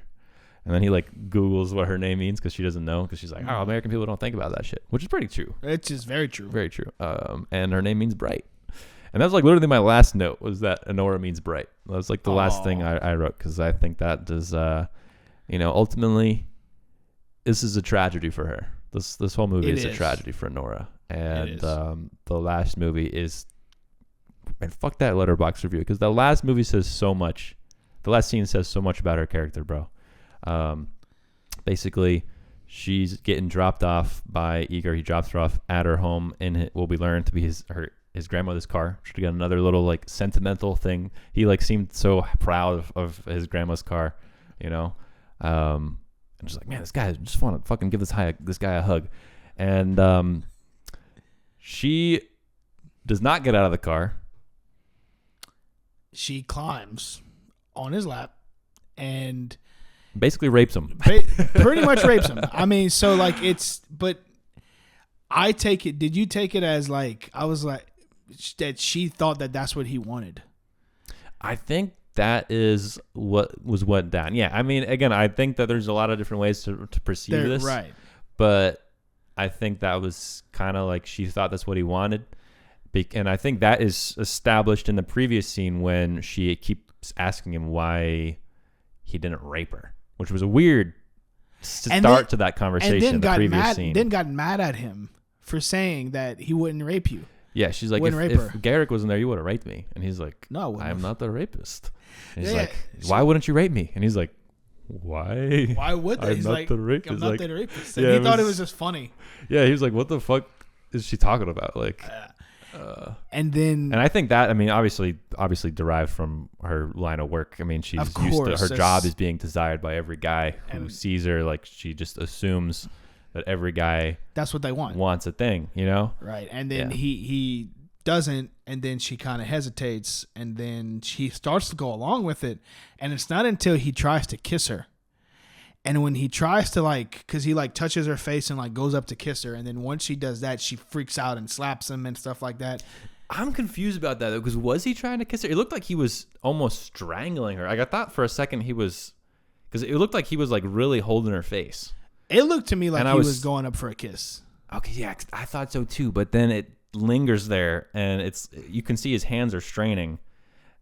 B: And then he like Googles what her name means because she doesn't know because she's like, oh, American people don't think about that shit, which is pretty true.
A: It's just very true.
B: Very true. And her name means bright. And that was like literally my last note was that Anora means bright. That was like the last thing I wrote because I think that does, ultimately, this is a tragedy for her. This whole movie is a tragedy for Anora. And the last movie is, and fuck that Letterboxd review because the last movie says so much. The last scene says so much about her character, bro. Basically, she's getting dropped off by Igor. He drops her off at her home in what we learn to be his grandmother's car. She got another little like sentimental thing. He like seemed so proud of his grandma's car, and just like, man, this guy, I just want to fucking give this guy a hug. And she does not get out of the car.
A: She climbs on his lap and
B: basically rapes him.
A: Pretty much rapes him. I mean, so like but I take it, did you take it as like, I was like, she thought that that's what he wanted.
B: I think that is what went down. Yeah, I mean, again, I think that there's a lot of different ways to perceive this.
A: Right.
B: But I think that was kind of like she thought that's what he wanted. And I think that is established in the previous scene when she keeps asking him why he didn't rape her, which was a weird start to that conversation.
A: And then got mad at him for saying that he wouldn't rape you.
B: Yeah, she's like, if Garrick wasn't there, you would have raped me. And he's like, no, I am not the rapist. And he's like, why wouldn't you rape me? And he's like, why?
A: Why would they?
B: He's like, the rapist.
A: I'm not the rapist. And he thought it was just funny.
B: Yeah, he was like, what the fuck is she talking about? Like,
A: and
B: I think that, I mean, obviously derived from her line of work. I mean, she's used to, her job is being desired by every guy who sees her. Like, she just assumes that every guy
A: that's what they
B: wants a thing, you know?
A: Right. And then he doesn't, and then she kind of hesitates, and then she starts to go along with it, and it's not until he tries to kiss her. And when he tries to, like, because he, like, touches her face and, like, goes up to kiss her, and then once she does that, she freaks out and slaps him and stuff like that.
B: I'm confused about that, though, because was he trying to kiss her? It looked like he was almost strangling her. Like, I thought for a second he was, because it looked like he was, like, really holding her face.
A: It looked to me like he was going up for a kiss.
B: Okay, yeah, I thought so too. But then it lingers there, and you can see his hands are straining.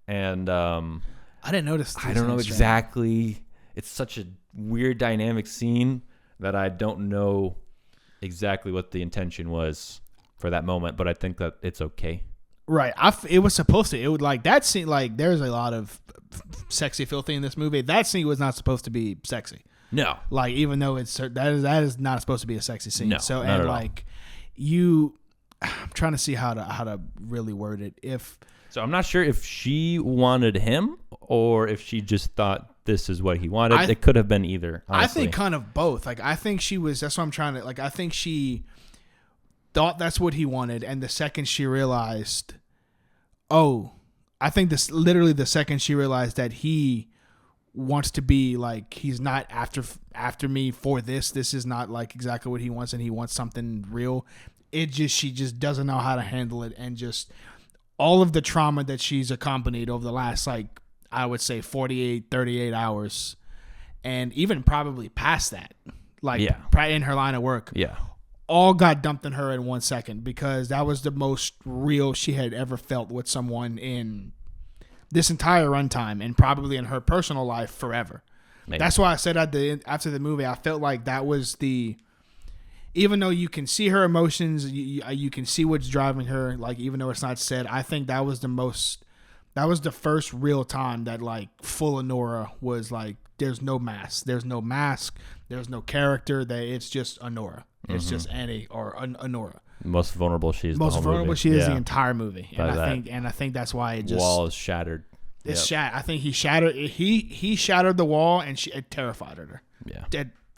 B: And
A: I didn't notice.
B: I don't know exactly. It's such a weird dynamic scene that I don't know exactly what the intention was for that moment. But I think that it's okay.
A: Right. It was supposed to. It would, like, that scene. Like, there's a lot of sexy filthy in this movie. That scene was not supposed to be sexy.
B: No,
A: like, even though that is not supposed to be a sexy scene.
B: No,
A: so
B: and
A: like I'm trying to see how to really word it.
B: So I'm not sure if she wanted him or if she just thought this is what he wanted. It could have been either. Honestly.
A: I think kind of both. Like, I think she was. That's what I'm trying to. Like, I think she thought that's what he wanted, and the second she realized, I think this literally the second she realized that he wants to be, like, he's not after me for this. This is not, like, exactly what he wants, and he wants something real. She just doesn't know how to handle it, and just all of the trauma that she's accompanied over the last, like, I would say 38 hours, and even probably past that, like, in her line of work.
B: Yeah.
A: All got dumped on her in 1 second, because that was the most real she had ever felt with someone in this entire runtime, and probably in her personal life forever. Maybe. That's why I said after the movie, I felt like that was even though you can see her emotions, you can see what's driving her, like, even though it's not said, I think that was the first real time that, like, full Anora was like, there's no mask, there's no character, that it's just Anora. It's just Annie or Anora.
B: Most vulnerable she is.
A: The entire movie, and I think that's why it just
B: wall is shattered.
A: It's shattered. I think he shattered. He shattered the wall, and it terrified her.
B: Yeah,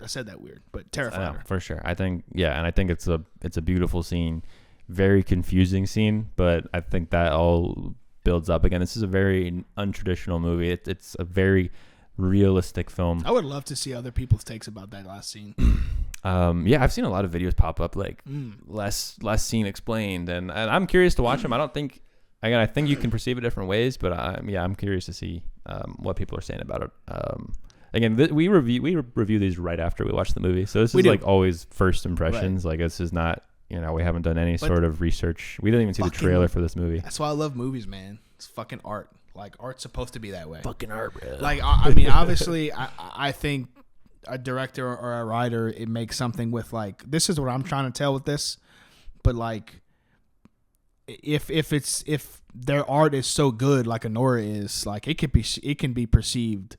A: I said that weird, but terrified her
B: for sure. I think and I think it's a beautiful scene, very confusing scene, but I think that all builds up again. This is a very untraditional movie. It's a very realistic film.
A: I would love to see other people's takes about that last scene.
B: I've seen a lot of videos pop up, like less scene explained, and I'm curious to watch them. I think you can perceive it different ways, but I'm curious to see what people are saying about it. Again, we review these right after we watch the movie, so this is like always first impressions. Right. Like, this is not, we haven't done any sort of research. We didn't even see the trailer for this movie.
A: That's why I love movies, man. It's fucking art. Like, art's supposed to be that way.
B: Fucking art, bro.
A: Like, I mean, obviously, I think a director or a writer, it makes something with, like, this is what I'm trying to tell with this, but, like, if their art is so good, like Anora is, like, it can be perceived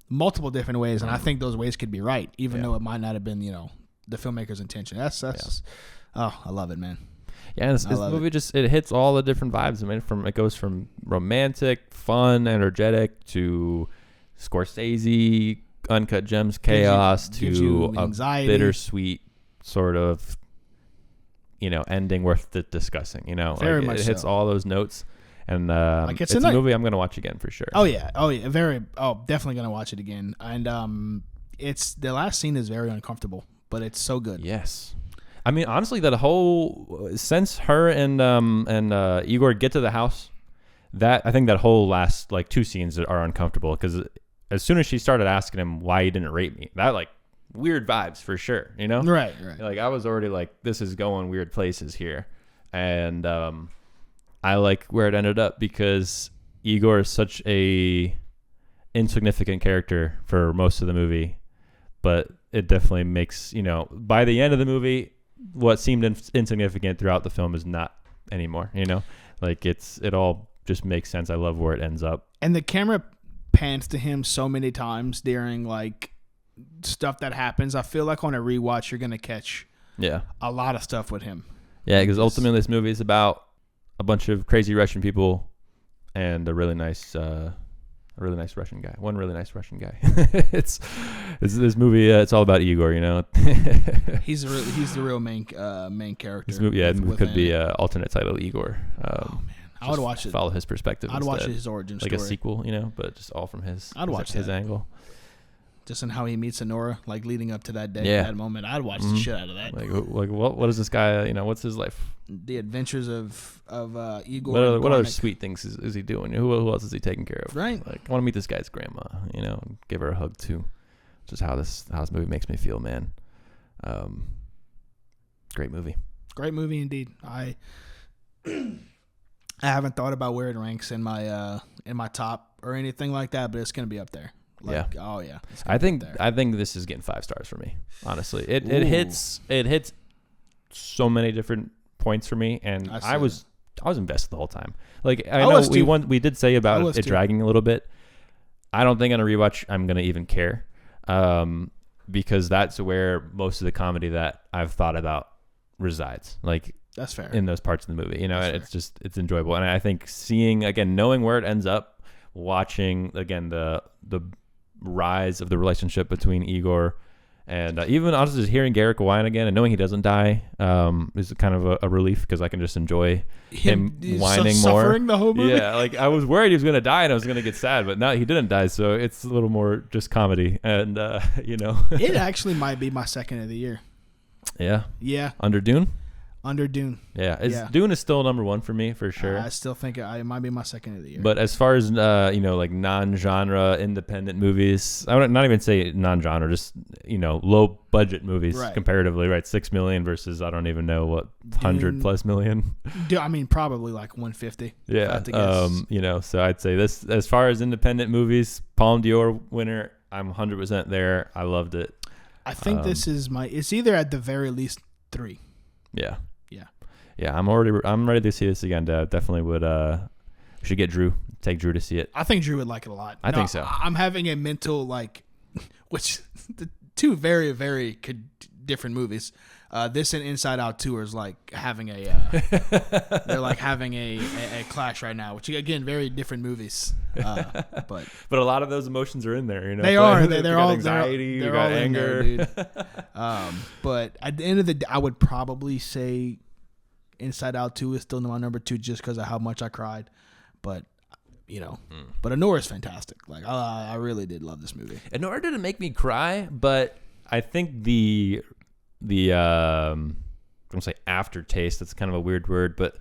A: multiple different ways, and I think those ways could be right, even though it might not have been, the filmmaker's intention. That's I love it, man.
B: Yeah, this movie it hits all the different vibes. I mean, it goes from romantic, fun, energetic to Scorsese, Uncut Gems, chaos to a bittersweet sort of, ending worth discussing.
A: Very much
B: it hits all those notes, and it's a movie I'm gonna watch again for sure.
A: Oh yeah, definitely gonna watch it again. And it's the last scene is very uncomfortable, but it's so good.
B: Yes. I mean, honestly, that whole since her and Igor get to the house, that I think that whole last like 2 scenes are uncomfortable because as soon as she started asking him why he didn't rape me, that like weird vibes for sure, you know?
A: Right.
B: Like I was already like, this is going weird places here, and I like where it ended up because Igor is such a insignificant character for most of the movie, but it definitely makes, you know, by the end of the movie, what seemed insignificant throughout the film is not anymore, you know? Like it all just makes sense. I love where it ends up.
A: And the camera pans to him so many times during like stuff that happens. I feel like on a rewatch, you're going to catch a lot of stuff with him. Yeah,
B: because ultimately this movie is about a bunch of crazy Russian people and a really nice Russian guy. One really nice Russian guy. it's this movie. It's all about Igor, you know.
A: he's the real main character.
B: This movie, could be alternate title Igor.
A: Oh man, I would watch it.
B: Follow his perspective.
A: I'd watch his origin story,
B: like a sequel, you know, but just all from his.
A: I'd watch
B: his angle.
A: Just in how he meets Anora, like leading up to that day, that moment. I'd watch the shit out of that.
B: Like what is this guy? You know, what's his life?
A: The adventures of Igor.
B: What other sweet things is he doing? Who else is he taking care of?
A: Right.
B: Like I want to meet this guy's grandma. You know, give her a hug too. Just how this movie makes me feel, man. Great movie.
A: Great movie indeed. I haven't thought about where it ranks in my top or anything like that, but it's gonna be up there. Like, yeah. Oh yeah.
B: I think this is getting 5 stars for me. Honestly, it hits so many different points for me, and I was invested the whole time. Like I know we did say about it dragging a little bit. I don't think on a rewatch I'm gonna even care, because that's where most of the comedy that I've thought about resides. Like
A: that's fair
B: in those parts of the movie. You know, it's enjoyable, and I think seeing again, knowing where it ends up, watching again the rise of the relationship between Igor and even honestly just hearing Karagulian again and knowing he doesn't die is kind of a relief because I can just enjoy him whining more.
A: Suffering the whole movie.
B: Yeah, like I was worried he was going to die and I was going to get sad, but no, he didn't die, so it's a little more just comedy and you know.
A: It actually might be my second of the year.
B: Yeah.
A: Yeah.
B: Under Dune?
A: Under Dune.
B: Yeah. Dune is still number 1 for me for sure.
A: I still think it might be my second of the year.
B: But as far as you know, like non-genre independent movies, I would not even say non-genre, just you know, low budget movies comparatively, right? 6 million versus I don't even know what 100+ million.
A: I mean, probably like 150.
B: Yeah. You know, so I'd say this as far as independent movies, Palme d'Or winner. I'm 100% there. I loved it.
A: I think this is it's either at the very least 3.
B: Yeah, I'm ready to see this again. Definitely would. We should get Drew. Take Drew to see it.
A: I think Drew would like it a lot.
B: I think so.
A: I'm having a mental which the 2 very very different movies. This and Inside Out 2 is like having they're like having a clash right now, which again very different movies. But
B: a lot of those emotions are in there. You know,
A: they are. They're all
B: anxiety.
A: They're
B: you got
A: all
B: anger.
A: in there, dude. But at the end of the day, I would probably say Inside Out 2 is still my number 2 just because of how much I cried. But you know, but Anora is fantastic. Like I really did love this movie.
B: Anora didn't make me cry, but I think the I'm gonna say aftertaste. That's kind of a weird word, but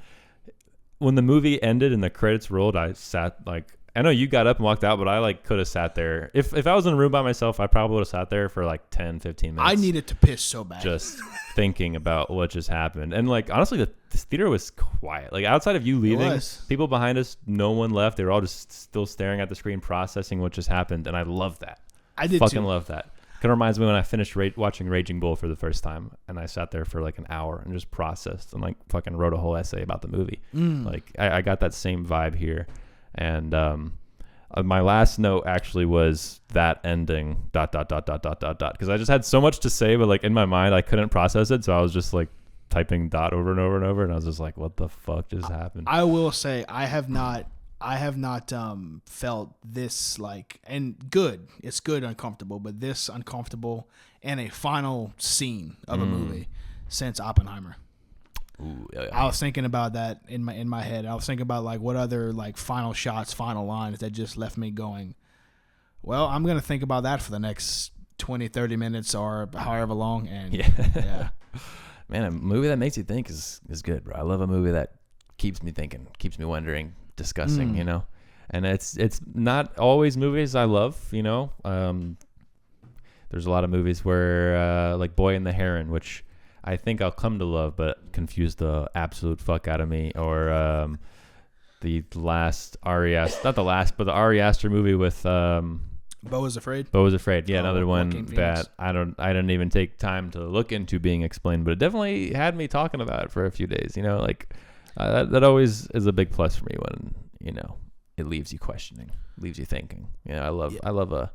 B: when the movie ended and the credits rolled, I sat like. I know you got up and walked out, but I could have sat there. If I was in a room by myself, I probably would have sat there for like 10, 15 minutes.
A: I needed to piss so bad.
B: Just thinking about what just happened. And like, honestly, the theater was quiet. Like outside of you leaving, people behind us, no one left. They were all just still staring at the screen, processing what just happened. And I love that.
A: I did
B: fucking love that. Kind of reminds me when I finished watching Raging Bull for the first time, and I sat there for like an hour and just processed and like fucking wrote a whole essay about the movie. Like I got that same vibe here. And my last note actually was that ending ... because I just had so much to say, but like in my mind I couldn't process it, so I was just like typing ... over and over and over, and I was just like, what the fuck just happened?
A: I will say I have not felt this like, and good, it's good uncomfortable, but this uncomfortable and a final scene of a movie since Oppenheimer.
B: Ooh, yeah.
A: I was thinking about that in my head. I was thinking about like what other like final shots, final lines that just left me going, well, I'm going to think about that for the next 20, 30 minutes or however long. And yeah.
B: Man, a movie that makes you think is good, bro. I love a movie that keeps me thinking, keeps me wondering, discussing, you know. And it's not always movies I love, you know. There's a lot of movies where, like Boy and the Heron, which I think I'll come to love, but confused the absolute fuck out of me. Or the last Ari Aster, not the last, but the Ari Aster movie with
A: Beau is Afraid.
B: Beau is Afraid. Yeah, another one that I didn't even take time to look into being explained, but it definitely had me talking about it for a few days. You know, like that always is a big plus for me when, you know, it leaves you questioning, leaves you thinking. You know, I love a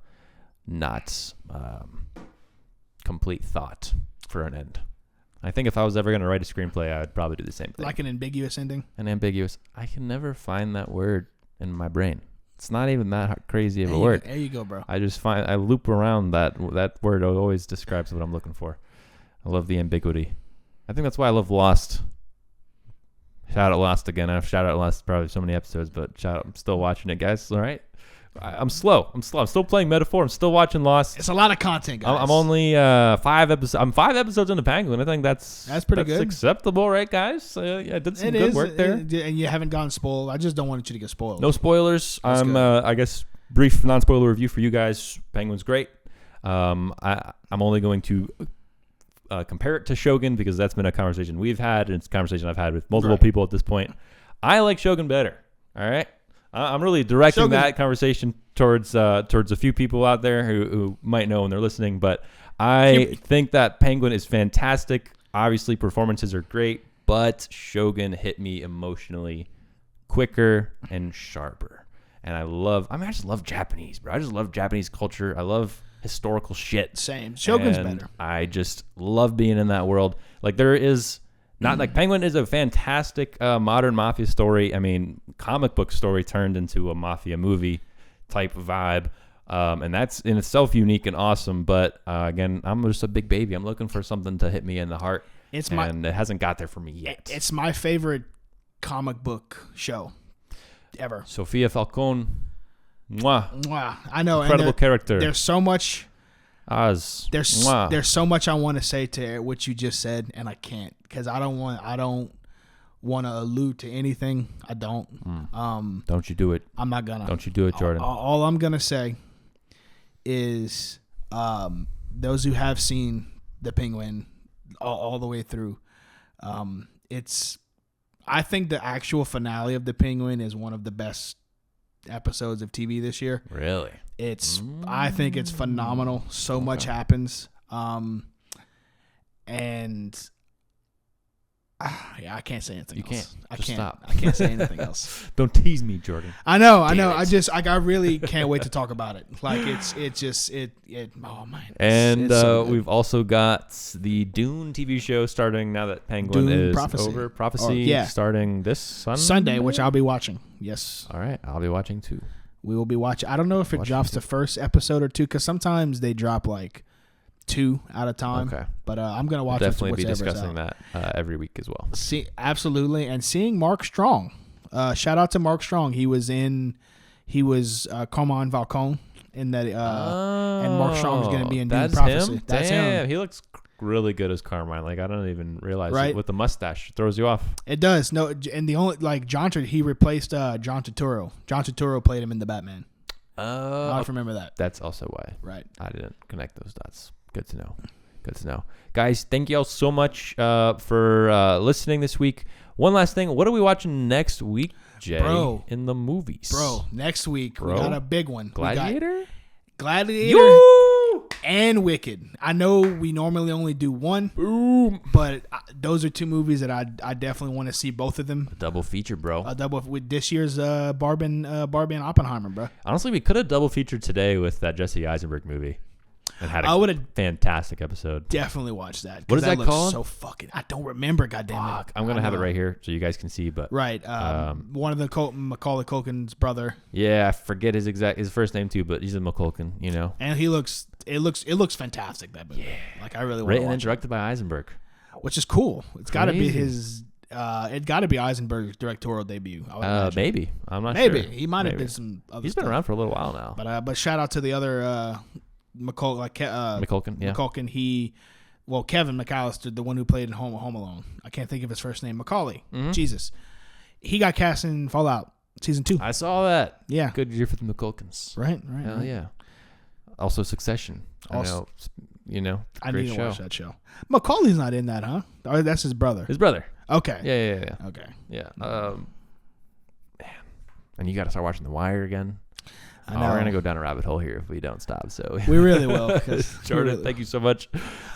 B: not complete thought for an end. I think if I was ever going to write a screenplay, I would probably do the same thing.
A: Like an ambiguous ending?
B: I can never find that word in my brain. It's not even that crazy of a word.
A: There you go, bro.
B: I loop around that word. Always describes what I'm looking for. I love the ambiguity. I think that's why I love Lost. Shout out Lost again. I've shout out Lost probably so many episodes, but shout out, I'm still watching it, guys. All right. I'm slow. I'm still playing Metaphor. I'm still watching Lost.
A: It's a lot of content, guys.
B: I'm only 5 episodes. I'm 5 episodes into Penguin. I think that's
A: pretty good.
B: Acceptable, right, guys? Yeah, I did some good work there.
A: And you haven't gotten spoiled. I just don't want you to get spoiled.
B: No spoilers. I guess brief non-spoiler review for you guys. Penguin's great. I'm only going to compare it to Shogun because that's been a conversation we've had, and it's a conversation I've had with multiple people at this point. I like Shogun better. All right. I'm really directing that conversation towards a few people out there who might know when they're listening, but I think that Penguin is fantastic. Obviously, performances are great, but Shogun hit me emotionally quicker and sharper. And I just love Japanese, bro. I just love Japanese culture. I love historical shit.
A: Same. Shogun's better.
B: I just love being in that world. Like there is... Not like Penguin is a fantastic modern mafia story. I mean, comic book story turned into a mafia movie type vibe. And that's in itself unique and awesome. But again, I'm just a big baby. I'm looking for something to hit me in the heart. And it hasn't got there for me yet.
A: It's my favorite comic book show ever.
B: Sofia Falcone. Mwah.
A: Mwah. I know.
B: Incredible character.
A: There's so much... There's so much I want to say to what you just said, and I can't because I don't want to allude to anything. I don't.
B: Don't you do it?
A: I'm not gonna.
B: Don't you do it, Jordan?
A: All I'm gonna say is those who have seen the Penguin all the way through. I think the actual finale of the Penguin is one of the best episodes of TV this year.
B: Really?
A: I think it's phenomenal. So much happens. And I can't say anything else.
B: You can't. I can't.
A: Stop. I can't say anything else.
B: Don't tease me, Jordan.
A: I know. I really can't wait to talk about it. Like oh man.
B: And so we've also got the Dune TV show starting now that Penguin is over. Prophecy starting this
A: Sunday, which I'll be watching. Yes.
B: All right. I'll be watching too.
A: We will be watching. I don't know if it drops the first episode or two because sometimes they drop like 2 at a time. Okay. But I'm going to watch
B: definitely be discussing that every week as well.
A: Absolutely. And seeing Mark Strong. Shout out to Mark Strong. He was Common Falcone in that. And Mark Strong is going to be in Dune Prophecy.
B: Him? That's him. He looks really good as Carmine. Like I don't even realize it with the mustache. It throws you off.
A: It does. No, and the only he replaced John Turturro. John Turturro played him in the Batman.
B: Oh,
A: I don't remember that.
B: That's also why.
A: Right.
B: I didn't connect those dots. Good to know. Guys, thank you all so much for listening this week. One last thing. What are we watching next week, Jay?
A: Bro.
B: In the movies.
A: Bro, next week we got a big one.
B: Gladiator?
A: Gladiator and Wicked. I know we normally only do one.
B: Boom.
A: But those are 2 movies that I definitely want to see both of them.
B: A double feature, bro.
A: A double with this year's Barbie and Oppenheimer, bro.
B: Honestly, we could have double featured today with that Jesse Eisenberg movie. And had a fantastic episode.
A: Definitely watched that.
B: What is that called?
A: So fucking. I don't remember. Goddamn it.
B: I'm gonna have it right here so you guys can see. But
A: right, one of the Macaulay Culkin's brother.
B: Yeah, I forget his first name too, but he's a Macaulay. You know.
A: And he looks. It looks fantastic. That movie. Yeah. Like I really want to watch.
B: Written and directed by Eisenberg,
A: which is cool. It's got to be his. It got to be Eisenberg's directorial debut.
B: Maybe. I'm not sure.
A: Maybe he might have been some.
B: He's been around for a little while now.
A: But shout out to the other. McCulkin,
B: yeah.
A: McCulkin, Well, Kevin McAllister, the one who played in Home Alone. I can't think of his first name. Macaulay. Mm-hmm. Jesus. He got cast in Fallout Season 2.
B: I saw that.
A: Yeah.
B: Good year for the McCulkins.
A: Right.
B: Hell yeah. Also Succession. I know,
A: I need to watch that show. Macaulay's not in that, huh? Or that's his brother.
B: His brother.
A: Okay.
B: Yeah.
A: Okay.
B: Yeah. Man. And you got to start watching The Wire again.
A: I know.
B: We're going to go down a rabbit hole here if we don't stop. So
A: we really will.
B: Jordan, thank you so much.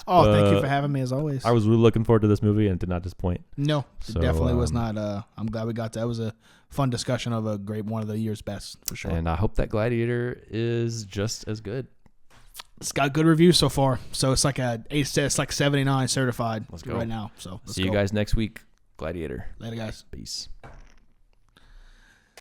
A: Oh, thank you for having me as always.
B: I was really looking forward to this movie and did not disappoint.
A: No, it definitely was not. I'm glad we got that. It was a fun discussion of one of the year's best for sure.
B: And I hope that Gladiator is just as good.
A: It's got good reviews so far. So it's like it's like 79 certified.
B: Let's go
A: right now. So
B: see you guys next week. Gladiator.
A: Later, guys.
B: Peace.